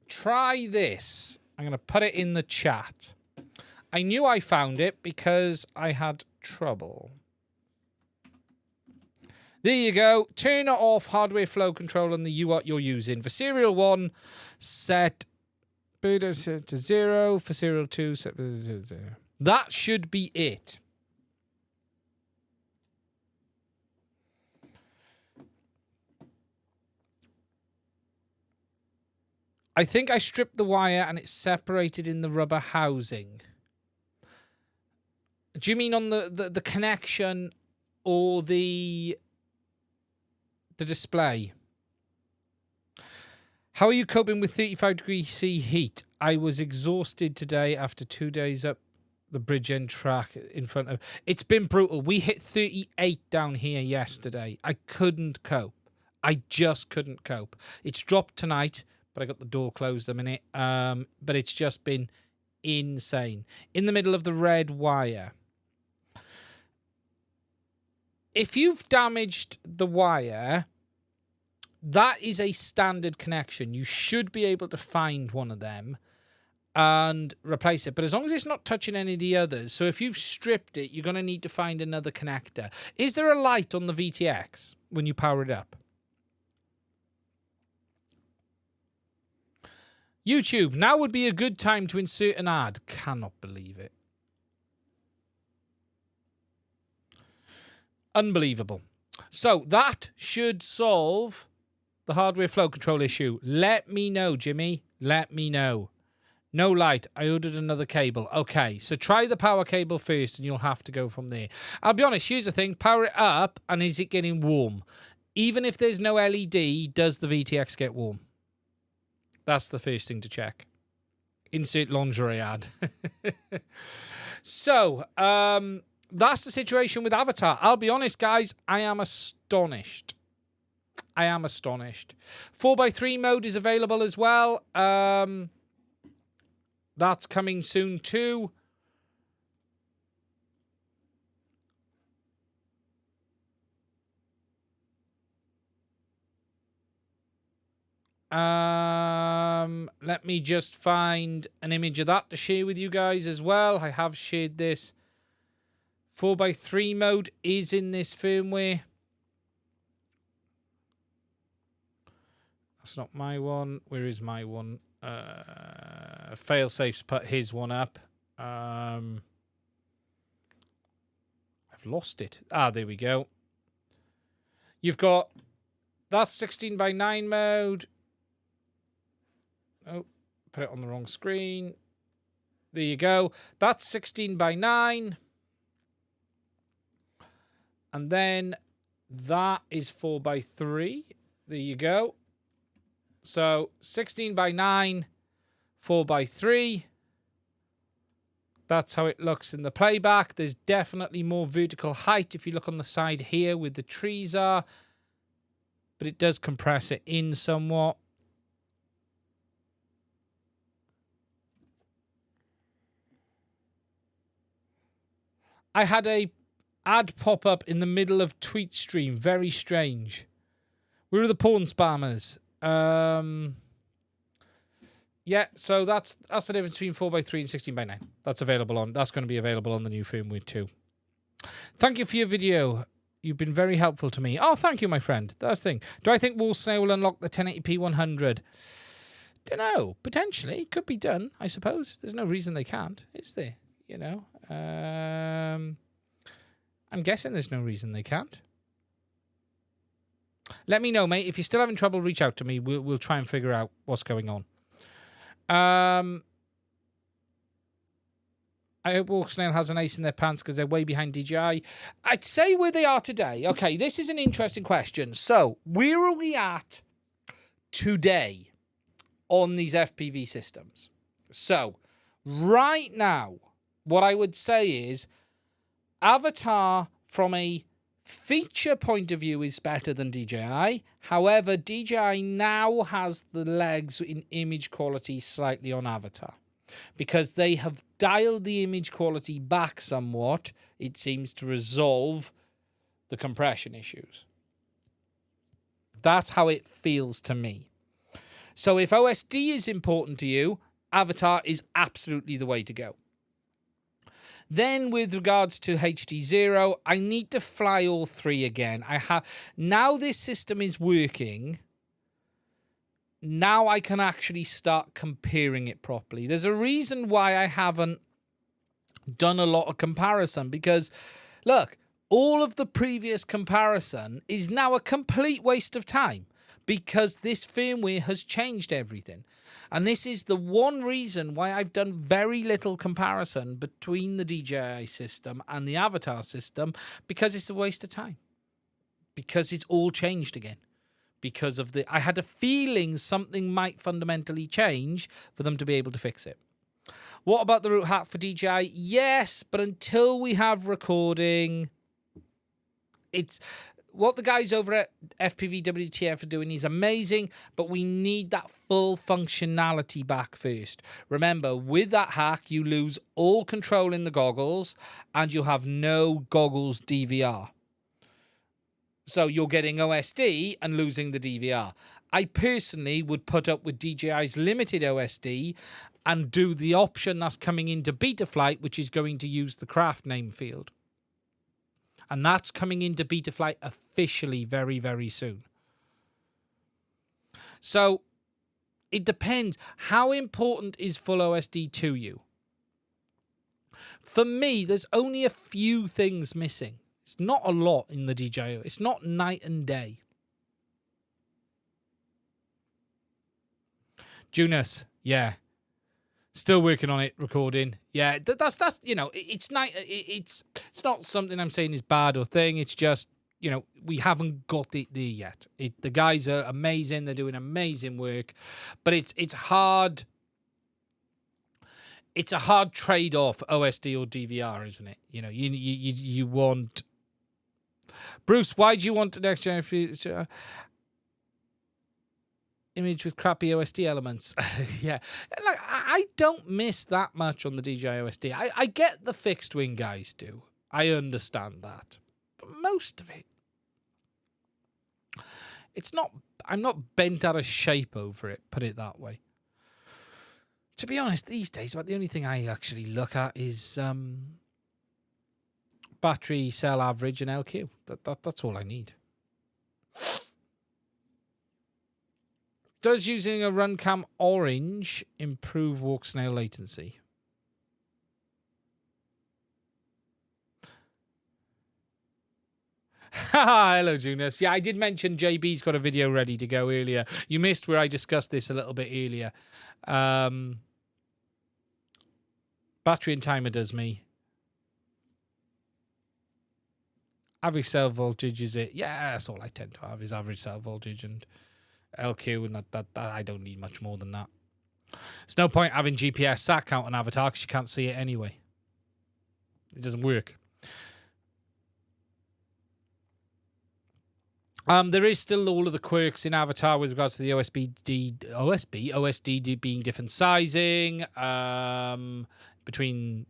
Try this. I'm going to put it in the chat. I knew I found it because I had trouble. There you go. Turn off hardware flow control on the UART you're using. For serial 1, set to 0. For serial 2, set to 0. That should be it. I think I stripped the wire and it's separated in the rubber housing. Do you mean on the connection or the display? How are you coping with 35 degrees C heat? I was exhausted today after 2 days up the bridge end track in front of... It's been brutal. We hit 38 down here yesterday. I couldn't cope. I just couldn't cope. It's dropped tonight, but I got the door closed a minute. But it's just been insane. In the middle of the red wire. If you've damaged the wire, that is a standard connection. You should be able to find one of them and replace it. But as long as it's not touching any of the others, so if you've stripped it, you're going to need to find another connector. Is there a light on the VTX when you power it up? YouTube, now would be a good time to insert an ad. Cannot believe it. Unbelievable. So that should solve the hardware flow control issue. Let me know, Jimmy. Let me know. No light. I ordered another cable. Okay, so try the power cable first and you'll have to go from there. I'll be honest, here's the thing. Power it up and is it getting warm? Even if there's no LED, does the VTX get warm? That's the first thing to check. Insert lingerie ad. So, that's the situation with Avatar. I'll be honest, guys, I am astonished. I am astonished. 4x3 mode is available as well. That's coming soon too. Let me just find an image of that to share with you guys as well. I have shared this. 4x3 mode is in this firmware. That's not my one. Where is my one? Failsafe's put his one up. I've lost it. Ah, there we go. You've got... That's 16:9 mode. Oh, put it on the wrong screen. There you go. That's 16:9. And then that is 4x3. There you go. So 16:9, 4x3. That's how it looks in the playback. There's definitely more vertical height if you look on the side here where the trees are. But it does compress it in somewhat. I had a ad pop up in the middle of tweet stream. Very strange. Where are the porn spammers? Yeah, so that's the difference between 4x3 and 16x9. That's going to be available on the new firmware too. Thank you for your video. You've been very helpful to me. Oh, thank you, my friend. That's the thing. Do I think Walksnail will unlock the 1080p 100? Don't know. Potentially. Could be done, I suppose. There's no reason they can't, is there? You know? I'm guessing there's no reason they can't. Let me know, mate. If you're still having trouble, reach out to me. We'll try and figure out what's going on. I hope Walksnail has an ace in their pants because they're way behind DJI. I'd say where they are today. Okay, this is an interesting question. So, where are we at today on these FPV systems? So, right now, what I would say is Avatar from a feature point of view is better than DJI. However, DJI now has the legs in image quality slightly on Avatar because they have dialed the image quality back somewhat. It seems to resolve the compression issues. That's how it feels to me. So if OSD is important to you, Avatar is absolutely the way to go. Then with regards to HDZero, I need to fly all three again. Now this system is working. Now I can actually start comparing it properly. There's a reason why I haven't done a lot of comparison because, look, all of the previous comparison is now a complete waste of time because this firmware has changed everything. And this is the one reason why I've done very little comparison between the DJI system and the Avatar system, because it's a waste of time. Because it's all changed again. Because of I had a feeling something might fundamentally change for them to be able to fix it. What about the root hack for DJI? Yes, but until we have recording, it's what the guys over at FPV WTF are doing is amazing, but we need that full functionality back first. Remember, with that hack, you lose all control in the goggles and you have no goggles DVR. So you're getting OSD and losing the DVR. I personally would put up with DJI's limited OSD and do the option that's coming into Betaflight, which is going to use the craft name field. And that's coming into Betaflight officially very, very soon. So it depends. How important is full OSD to you? For me, there's only a few things missing. It's not a lot in the DJI. It's not night and day. Junus, yeah. Still working on it, recording. Yeah, that's you know, it's not something I'm saying is bad or thing. It's just, you know, we haven't got it there yet. The guys are amazing. They're doing amazing work, but it's hard. It's a hard trade-off, OSD or DVR, isn't it? You know, you want. Bruce, why do you want the next generation image with crappy OSD elements? Yeah, like I don't miss that much on the DJI OSD. I get the fixed wing guys do. I understand that, but most of it, it's not. I'm not bent out of shape over it. Put it that way. To be honest, these days, about the only thing I actually look at is battery cell average and LQ. That's all I need. Does using a Runcam Orange improve Walksnail latency? Hello, Junus. Yeah, I did mention JB's got a video ready to go earlier. You missed where I discussed this a little bit earlier. Battery and timer does me. Average cell voltage, is it? Yeah, that's all I tend to have is average cell voltage and LQ, and that I don't need much more than that. There's no point having GPS sat count on Avatar because you can't see it anyway. It doesn't work. There is still all of the quirks in Avatar with regards to the OSD being different sizing, between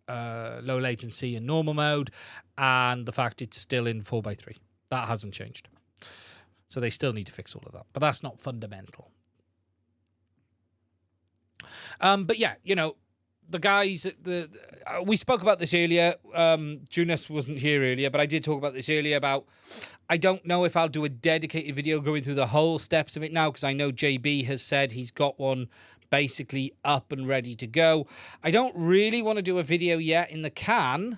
low latency and normal mode, and the fact it's still in 4x3. That hasn't changed. So they still need to fix all of that. But that's not fundamental. But yeah, you know, the guys, we spoke about this earlier. Junus wasn't here earlier, but I did talk about this earlier about, I don't know if I'll do a dedicated video going through the whole steps of it now, because I know JB has said he's got one basically up and ready to go. I don't really want to do a video yet in the can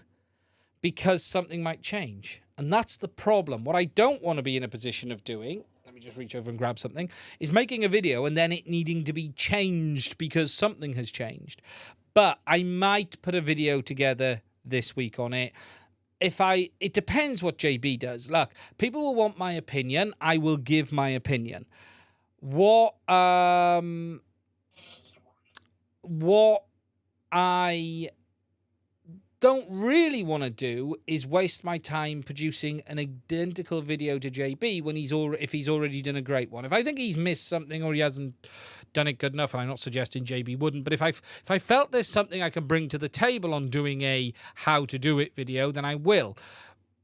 because something might change. And that's the problem. What I don't want to be in a position of doing, let me just reach over and grab something, is making a video and then it needing to be changed because something has changed. But I might put a video together this week on it. It depends what JB does. Look, people will want my opinion. I will give my opinion. What I don't really want to do is waste my time producing an identical video to JB when if he's already done a great one. If I think he's missed something or he hasn't done it good enough, and I'm not suggesting JB wouldn't, but if I felt there's something I can bring to the table on doing a how to do it video, then I will.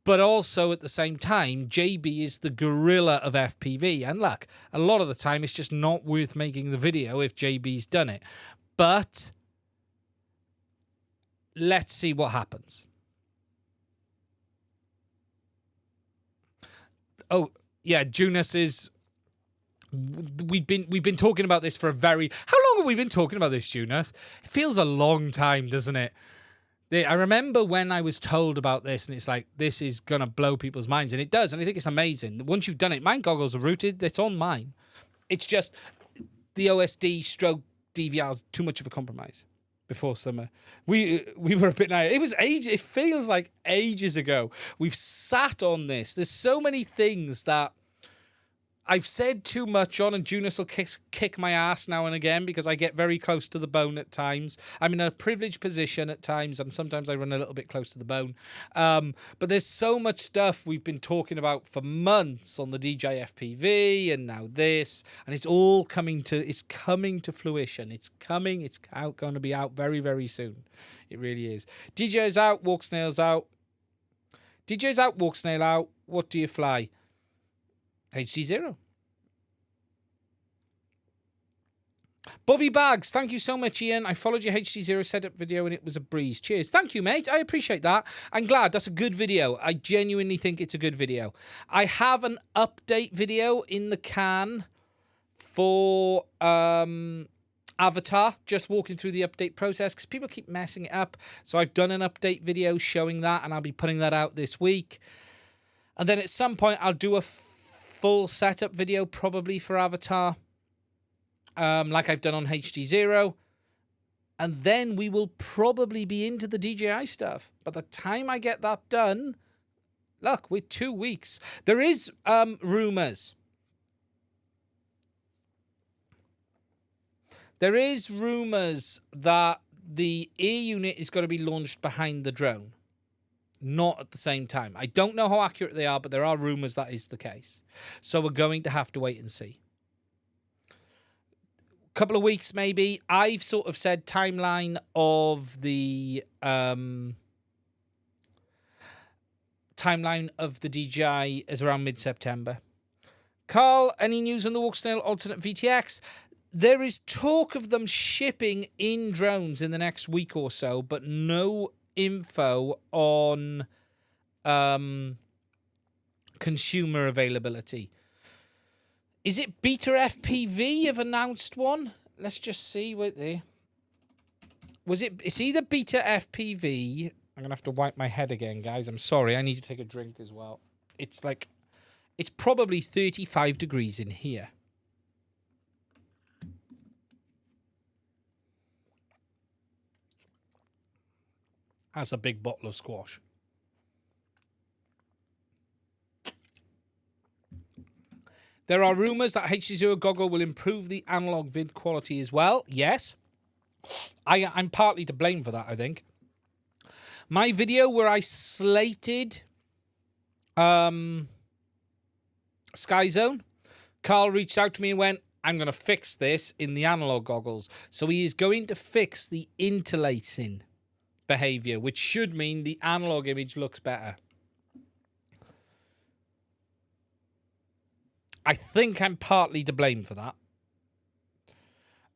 But also at the same time, JB is the gorilla of FPV, and look, a lot of the time it's just not worth making the video if JB's done it. But let's see what happens. Oh, yeah, Junus is... We've been talking about this for a very... How long have we been talking about this, Junus? It feels a long time, doesn't it? I remember when I was told about this, and it's like, this is going to blow people's minds, and it does, and I think it's amazing. Once you've done it, mine goggles are routed. It's on mine. It's just the OSD stroke DVR is too much of a compromise. Before summer, we were a bit naive. It was ages. It feels like ages ago. We've sat on this. There's so many things that I've said too much on, and Junus will kick my ass now and again because I get very close to the bone at times. I'm in a privileged position at times, and sometimes I run a little bit close to the bone. But there's so much stuff we've been talking about for months on the DJI FPV, and now this, and it's all coming to fruition. It's coming. It's going to be out very, very soon. It really is. DJI's out. Walksnail's out. DJI's out. Walksnail out. What do you fly? HDZero. Bobby Bags, thank you so much, Ian. I followed your HDZero setup video and it was a breeze. Cheers. Thank you, mate. I appreciate that. I'm glad. That's a good video. I genuinely think it's a good video. I have an update video in the can for Avatar, just walking through the update process because people keep messing it up. So I've done an update video showing that, and I'll be putting that out this week. And then at some point, I'll do a full setup video probably for Avatar, like I've done on HDZero, and then we will probably be into the DJI stuff. By the time I get that done, look, we're 2 weeks. There is rumors. There is rumors that the air unit is going to be launched behind the drone. Not at the same time. I don't know how accurate they are, but there are rumors that is the case. So we're going to have to wait and see. A couple of weeks, maybe. I've sort of said timeline of the DJI is around mid-September. Carl, any news on the Walksnail alternate VTX? There is talk of them shipping in drones in the next week or so, but no info on consumer availability. Is it Beta FPV have announced one? Let's just see. Wait there. It's either Beta FPV. I'm gonna have to wipe my head again, guys. I'm sorry. I need to take a drink as well. It's probably 35 degrees in here. That's a big bottle of squash. There are rumors that HDZero goggle will improve the analog vid quality as well. Yes. I'm partly to blame for that, I think. My video where I slated Sky Zone, Carl reached out to me and went, I'm going to fix this in the analog goggles. So he is going to fix the interlacing behavior, which should mean the analog image looks better. I think I'm partly to blame for that.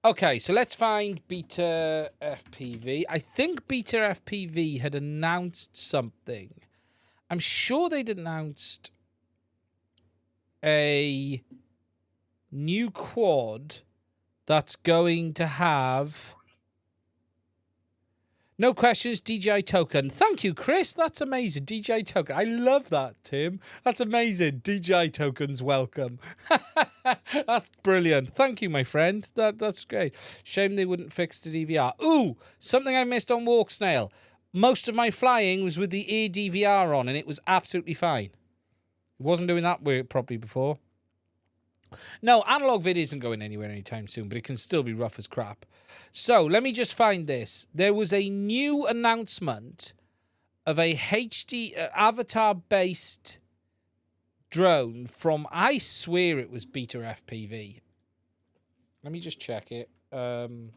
Okay, so let's find Beta FPV. I think Beta FPV had announced something. I'm sure they'd announced a new quad that's going to have no questions, DJI token. Thank you, Chris. That's amazing. DJI token. I love that, Tim. That's amazing. DJI tokens, welcome. That's brilliant. Thank you, my friend. That's great. Shame they wouldn't fix the DVR. Ooh, something I missed on Walksnail. Most of my flying was with the ear DVR on, and it was absolutely fine. It wasn't doing that work properly before. No, analog vid isn't going anywhere anytime soon, but it can still be rough as crap. So let me just find this. There was a new announcement of a HD avatar-based drone from, I swear it was Beta FPV. Let me just check it. I'm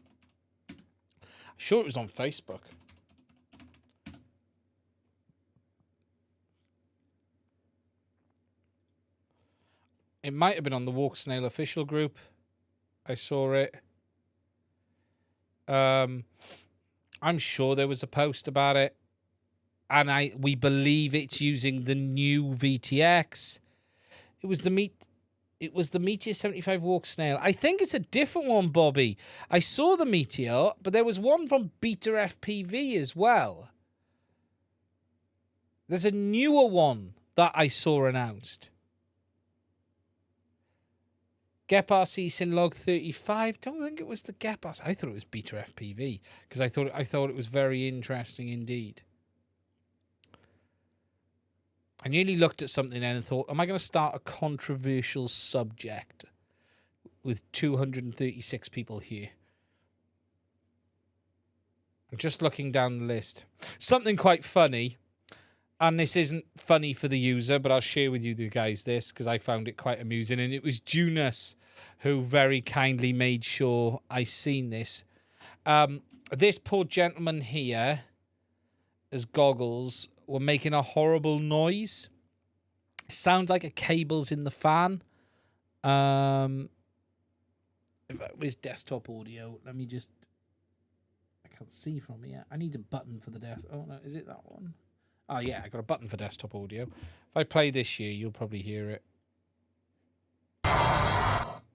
sure it was on Facebook. It might have been on the Walksnail official group. I saw it. I'm sure there was a post about it. And we believe it's using the new VTX. It was the Meteor 75 Walksnail. I think it's a different one, Bobby. I saw the Meteor, but there was one from Beta FPV as well. There's a newer one that I saw announced. Gep RC Synlog 35. Don't think it was the Gep RC. I thought it was Beta FPV because I thought it was very interesting indeed. I nearly looked at something then and thought, am I going to start a controversial subject with 236 people here? I'm just looking down the list. Something quite funny, and this isn't funny for the user, but I'll share with you the guys this because I found it quite amusing, and it was Junus who very kindly made sure I seen this. This poor gentleman here, his goggles were making a horrible noise. Sounds like a cable's in the fan. Where's desktop audio? Let me just... I can't see from here. I need a button for the desk. Oh, no, is it that one? Oh, yeah, I got a button for desktop audio. If I play this here, you'll probably hear it.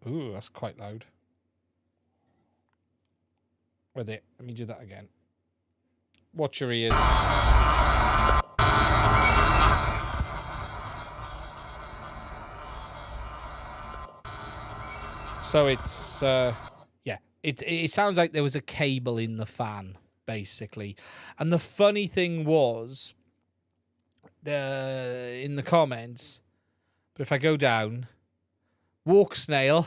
Ooh, that's quite loud. With it. Let me do that again. Watch your ears. So it's, yeah, it sounds like there was a cable in the fan, basically. And the funny thing was, in the comments, but if I go down, Walksnail,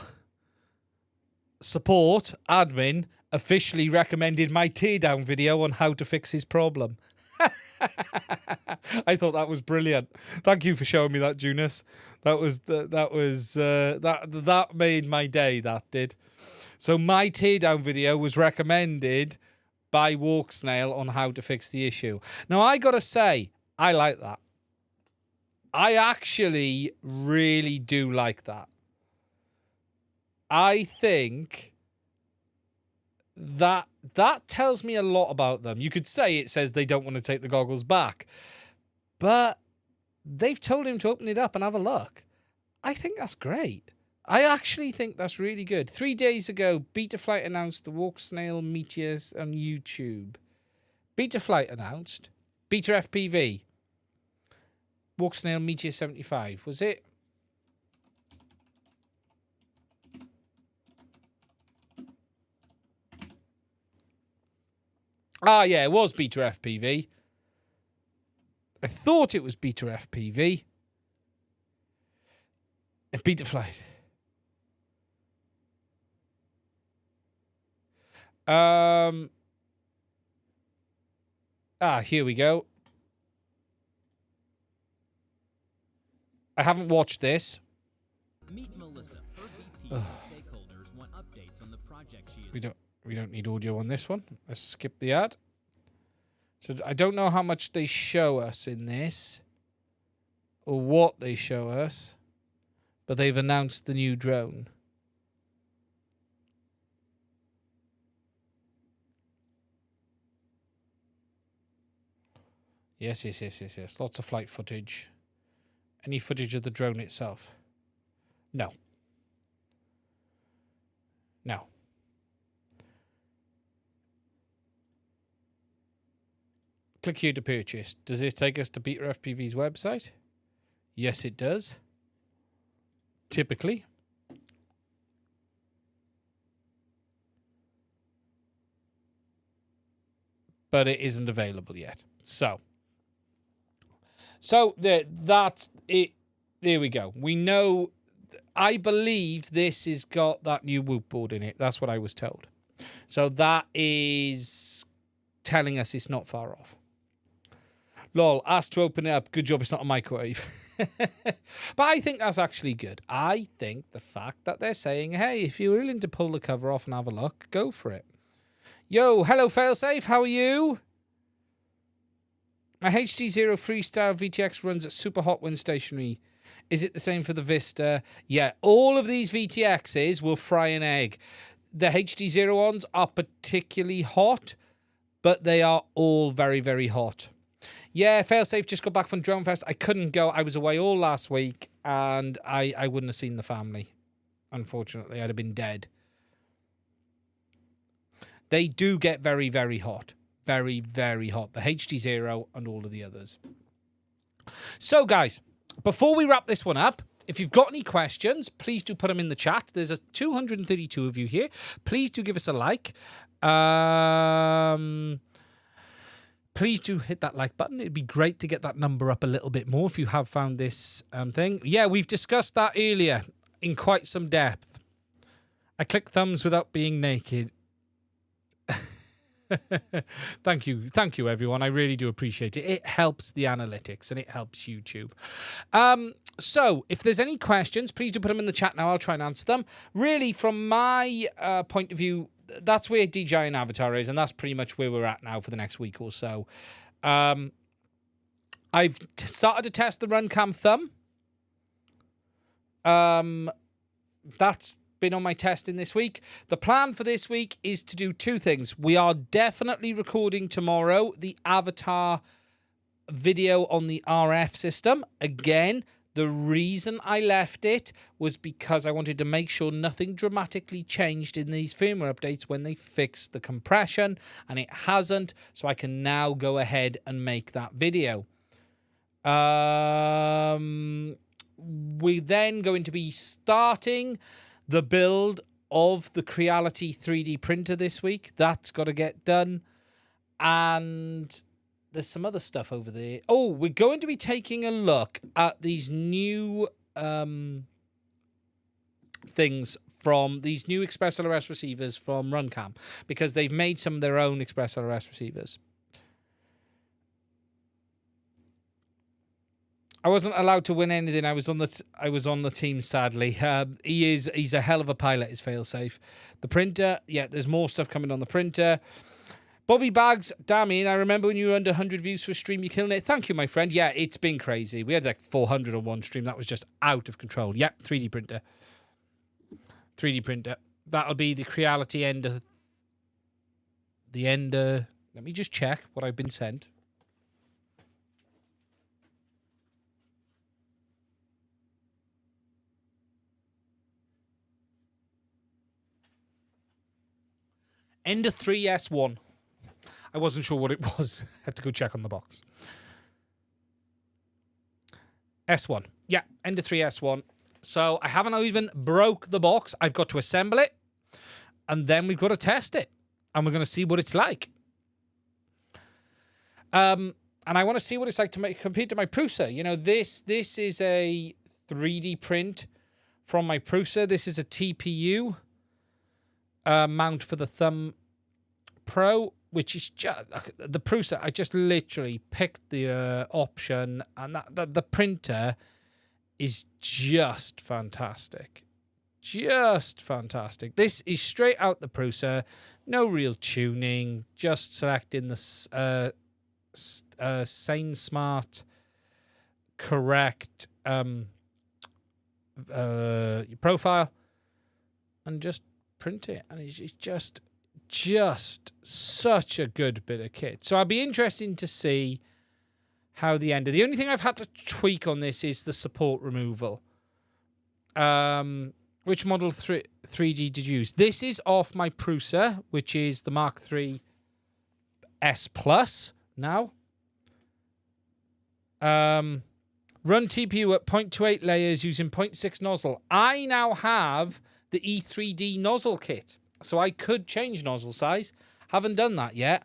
support, admin, officially recommended my teardown video on how to fix his problem. I thought that was brilliant. Thank you for showing me that, Junus. That made my day. That did. So my teardown video was recommended by Walksnail on how to fix the issue. Now I gotta say, I like that. I actually really do like that. I think that tells me a lot about them. You could say it says they don't want to take the goggles back, but they've told him to open it up and have a look. I think that's great. I actually think that's really good. 3 days ago, Betaflight announced the Walksnail Meteors on YouTube. Betaflight announced. Beta FPV. Walksnail Meteor 75. Was it? Ah, yeah, it was Beta FPV. I thought it was Beta FPV. And Betaflight. Here we go. I haven't watched this. Meet Melissa. Her VPs and stakeholders want updates on the project she is. We don't need audio on this one. Let's skip the ad. So I don't know how much they show us in this or what they show us, but they've announced the new drone. Yes. Lots of flight footage. Any footage of the drone itself? No. No. Click here to purchase. Does this take us to Beta FPV's website? Yes, it does. Typically. But it isn't available yet. So that's it. There we go. We know. I believe this has got that new Whoop board in it. That's what I was told. So that is telling us it's not far off. Lol, asked to open it up. Good job it's not a microwave. But I think that's actually good. I think the fact that they're saying, hey, if you're willing to pull the cover off and have a look, go for it. Yo, hello, Failsafe. How are you? My HDZero Freestyle VTX runs at super hot when stationary. Is it the same for the Vista? Yeah, all of these VTXs will fry an egg. The HDZero ones are particularly hot, but they are all very, very hot. Yeah, Failsafe just got back from Drone Fest. I couldn't go. I was away all last week, and I wouldn't have seen the family. Unfortunately, I'd have been dead. They do get very, very hot. Very, very hot. The HDZero and all of the others. So, guys, before we wrap this one up, if you've got any questions, please do put them in the chat. There's 232 of you here. Please do give us a like. Please do hit that like button. It'd be great to get that number up a little bit more if you have found this thing. Yeah, we've discussed that earlier in quite some depth. I click thumbs without being naked. Thank you everyone. I really do appreciate it. It helps the analytics and it helps YouTube. So if there's any questions, please do put them in the chat now. I'll try and answer them. Really, from my point of view, that's where DJI and Avatar is, and that's pretty much where we're at now for the next week or so. I've started to test the RunCam thumb. That's been on my testing this week. The plan for this week is to do two things. We are definitely recording tomorrow the Avatar video on the RF system. Again, the reason I left it was because I wanted to make sure nothing dramatically changed in these firmware updates when they fixed the compression, and it hasn't, so I can now go ahead and make that video. We're then going to be starting the build of the Creality 3D printer this week. That's got to get done. And there's some other stuff over there. Oh, we're going to be taking a look at these new things from these new Express LRS receivers from RunCam, because they've made some of their own Express LRS receivers. I wasn't allowed to win anything. I was on the team, sadly. He's a hell of a pilot, is Failsafe. The printer, yeah, there's more stuff coming on the printer. Bobby Bags, Damien, I remember when you were under 100 views for a stream, you're killing it. Thank you, my friend. Yeah, it's been crazy. We had like 400 on one stream. That was just out of control. Yep, 3D printer. 3D printer. That'll be the Creality end. Let me just check what I've been sent. Ender 3S1. I wasn't sure what it was. Had to go check on the box. S1. Yeah, Ender 3S1. So I haven't even broke the box. I've got to assemble it. And then we've got to test it. And we're going to see what it's like. And I want to see what it's like to make compared to my Prusa. You know, this is a 3D print from my Prusa. This is a TPU mount for the Thumb Pro, which is just the Prusa. I just literally picked the option, and the printer is just fantastic. Just fantastic. This is straight out the Prusa. No real tuning. Just selecting the Sane Smart correct your profile and just print it, and it's just such a good bit of kit. So I'll be interested to see how the Ender. The only thing I've had to tweak on this is the support removal. Which model 3D did you use? This is off my Prusa, which is the Mark III S Plus now. Run TPU at 0.28 layers using 0.6 nozzle. I now have the E3D nozzle kit, so I could change nozzle size. Haven't done that yet.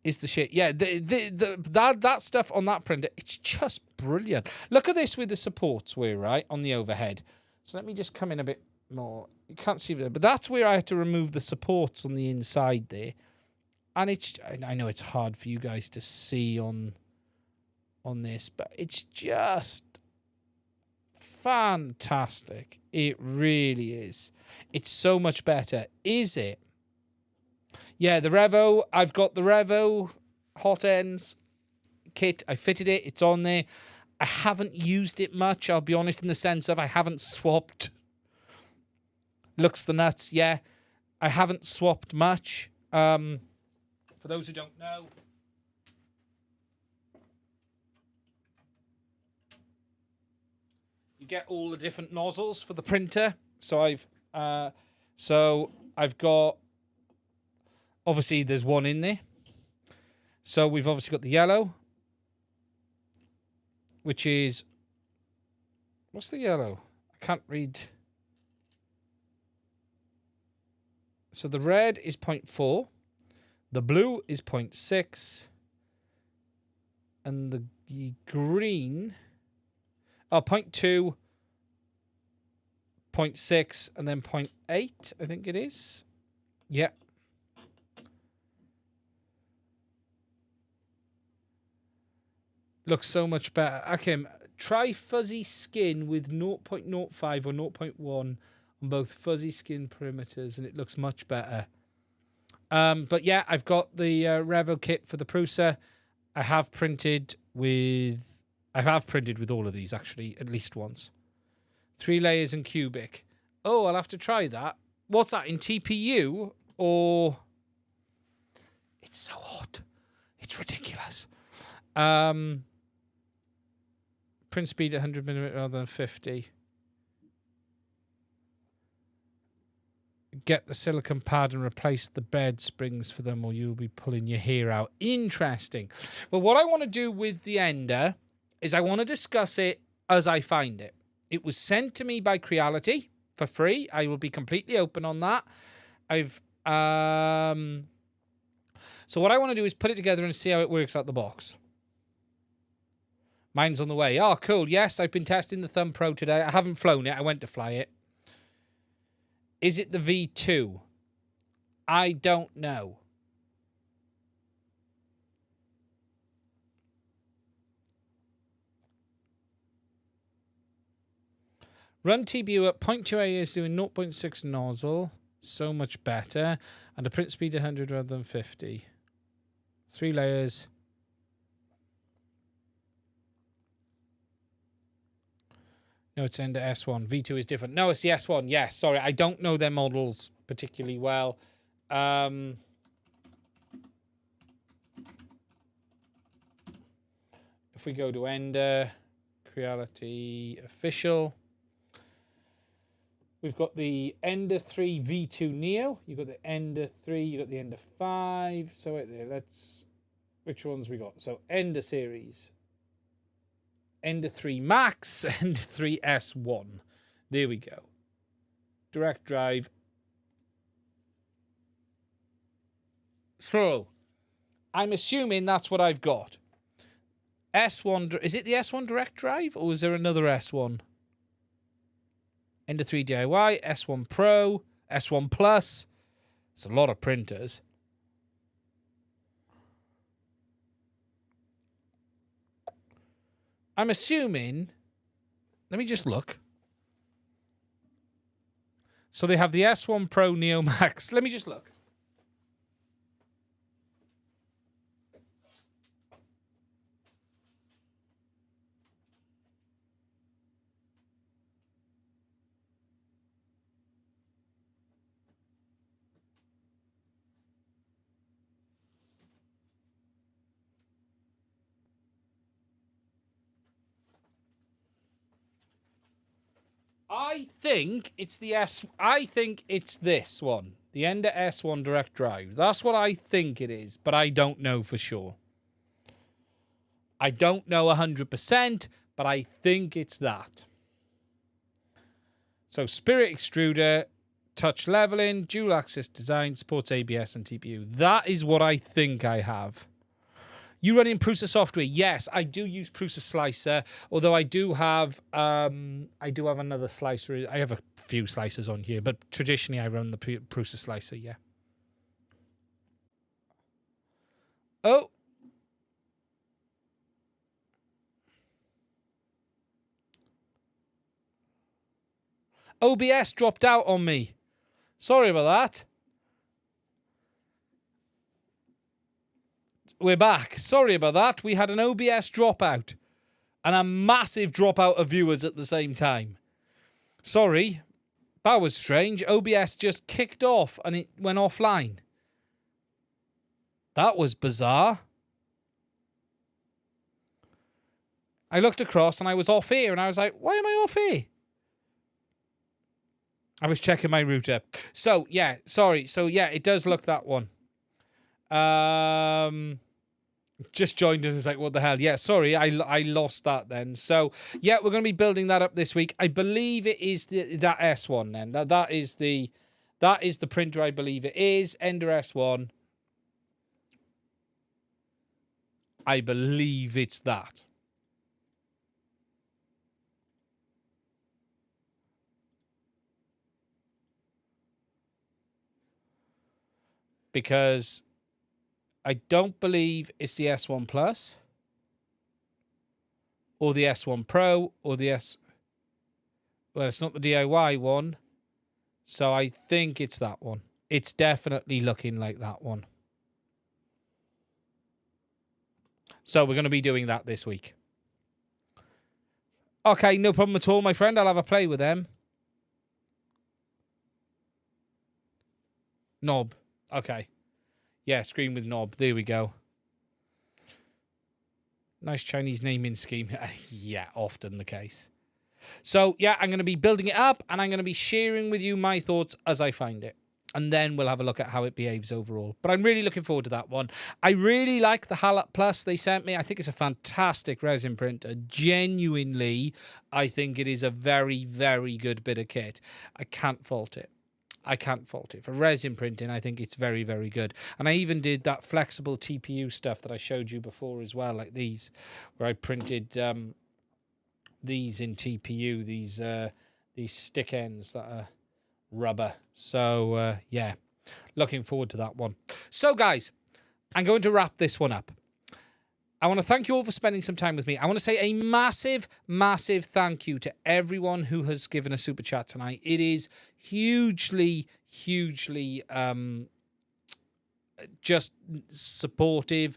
Is the shit. Yeah, that stuff on that printer, it's just brilliant. Look at this with the supports where, right, on the overhead. So let me just come in a bit more. You can't see it, but that's where I had to remove the supports on the inside there. And it's, I know it's hard for you guys to see on this, but it's just fantastic. It really is. It's so much better. Is it? Yeah, the Revo, I've got the Revo hot ends kit. I fitted it. It's on there. I haven't used it much, I'll be honest, in the sense of I haven't swapped. Looks the nuts, yeah. I haven't swapped much. For those who don't know, you get all the different nozzles for the printer. So I've got, obviously there's one in there. So we've obviously got the yellow, which is, what's the yellow? I can't read. So the red is 0.4, the blue is 0.6, and the green, 0.2, 0.6, and then 0.8, I think it is. Yeah. Looks so much better. Okay, try fuzzy skin with 0.05 or 0.1 on both fuzzy skin perimeters, and it looks much better. But yeah, I've got the Revo kit for the Prusa. I have printed with all of these, actually, at least once. 3 layers in cubic. Oh, I'll have to try that. What's that, in TPU or? It's so hot. It's ridiculous. Print speed 100mm rather than 50. Get the silicone pad and replace the bed springs for them, or you'll be pulling your hair out. Interesting. Well, what I want to do with the Ender is I want to discuss it as I find it. It was sent to me by Creality for free. I will be completely open on that. So what I want to do is put it together and see how it works out the box. Mine's on the way. Oh, cool. Yes, I've been testing the Thumb Pro today. I haven't flown it. I went to fly it. Is it the V2? I don't know. Run TBU at 0.2A is doing 0.6 nozzle. So much better. And a print speed 100 rather than 50. 3 layers. No, it's Ender S1. V2 is different. No, it's the S1. Yes, sorry. I don't know their models particularly well. If we go to Ender, Creality Official, we've got the Ender 3 V2 Neo. You've got the Ender 3. You've got the Ender 5. So wait there. Let's... Which ones we got? So Ender series. Ender 3 Max, Ender 3 S1. There we go. Direct drive. So, I'm assuming that's what I've got. S1, is it the S1 direct drive, or is there another S1? Ender 3 DIY, S1 Pro, S1 Plus. It's a lot of printers. I'm assuming, let me just look. So they have the S1 Pro Neo Max. Let me just look. I think it's the I think it's this one. The Ender S1 direct drive. That's what I think it is, but I don't know for sure. I don't know 100%, but I think it's that. So Spirit Extruder, touch leveling, dual axis design, supports ABS and TPU. That is what I think I have. You running Prusa software? Yes, I do use Prusa Slicer, although I do have another slicer. I have a few slicers on here, but traditionally I run the Prusa Slicer, yeah. Oh. OBS dropped out on me. Sorry about that. We're back. Sorry about that. We had an OBS dropout and a massive dropout of viewers at the same time. Sorry. That was strange. OBS just kicked off and it went offline. That was bizarre. I looked across and I was off here and I was like, why am I off here? I was checking my router. So, yeah, sorry. So, yeah, it does look that one. Just joined and was like, what the hell? Yeah, sorry, I lost that then. So, yeah, we're going to be building that up this week. I believe it is that S1 then. That is the printer, I believe it is. Ender S1. I believe it's that. Because I don't believe it's the S1 Plus or the S1 Pro or the well, it's not the DIY one. So I think it's that one. It's definitely looking like that one. So we're going to be doing that this week. Okay, no problem at all, my friend. I'll have a play with them. Knob. Okay. Yeah, screen with knob. There we go. Nice Chinese naming scheme. Yeah, often the case. So, yeah, I'm going to be building it up and I'm going to be sharing with you my thoughts as I find it. And then we'll have a look at how it behaves overall. But I'm really looking forward to that one. I really like the Hallat Plus they sent me. I think it's a fantastic resin printer. Genuinely, I think it is a very, very good bit of kit. I can't fault it. I can't fault it. For resin printing, I think it's very, very good. And I even did that flexible TPU stuff that I showed you before as well, like these, where I printed these in TPU, these stick ends that are rubber. So, yeah, looking forward to that one. So, guys, I'm going to wrap this one up. I want to thank you all for spending some time with me. I want to say a massive, massive thank you to everyone who has given a super chat tonight. It is hugely, hugely just supportive.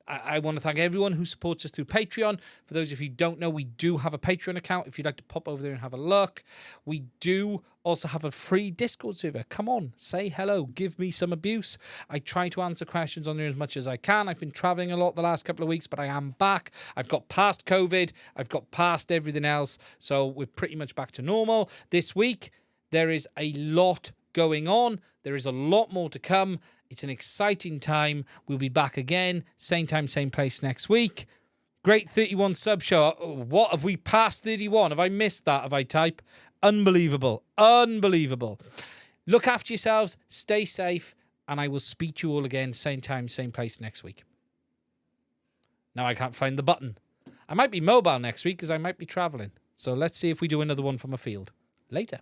I want to thank everyone who supports us through Patreon. For those of you who don't know, we do have a Patreon account if you'd like to pop over there and have a look. We do also have a free Discord server. Come on, say hello, give me some abuse. I try to answer questions on there as much as I can. I've been traveling a lot the last couple of weeks, but I am back. I've got past COVID. I've got past everything else. So we're pretty much back to normal. This week, there is a lot going on. There is a lot more to come. It's an exciting time. We'll be back again, same time, same place next week. Great 31 sub show. What, have we passed 31? Have I missed that? Have I type? Unbelievable. Unbelievable. Look after yourselves. Stay safe. And I will speak to you all again, same time, same place next week. Now I can't find the button. I might be mobile next week because I might be traveling. So let's see if we do another one from a field. Later.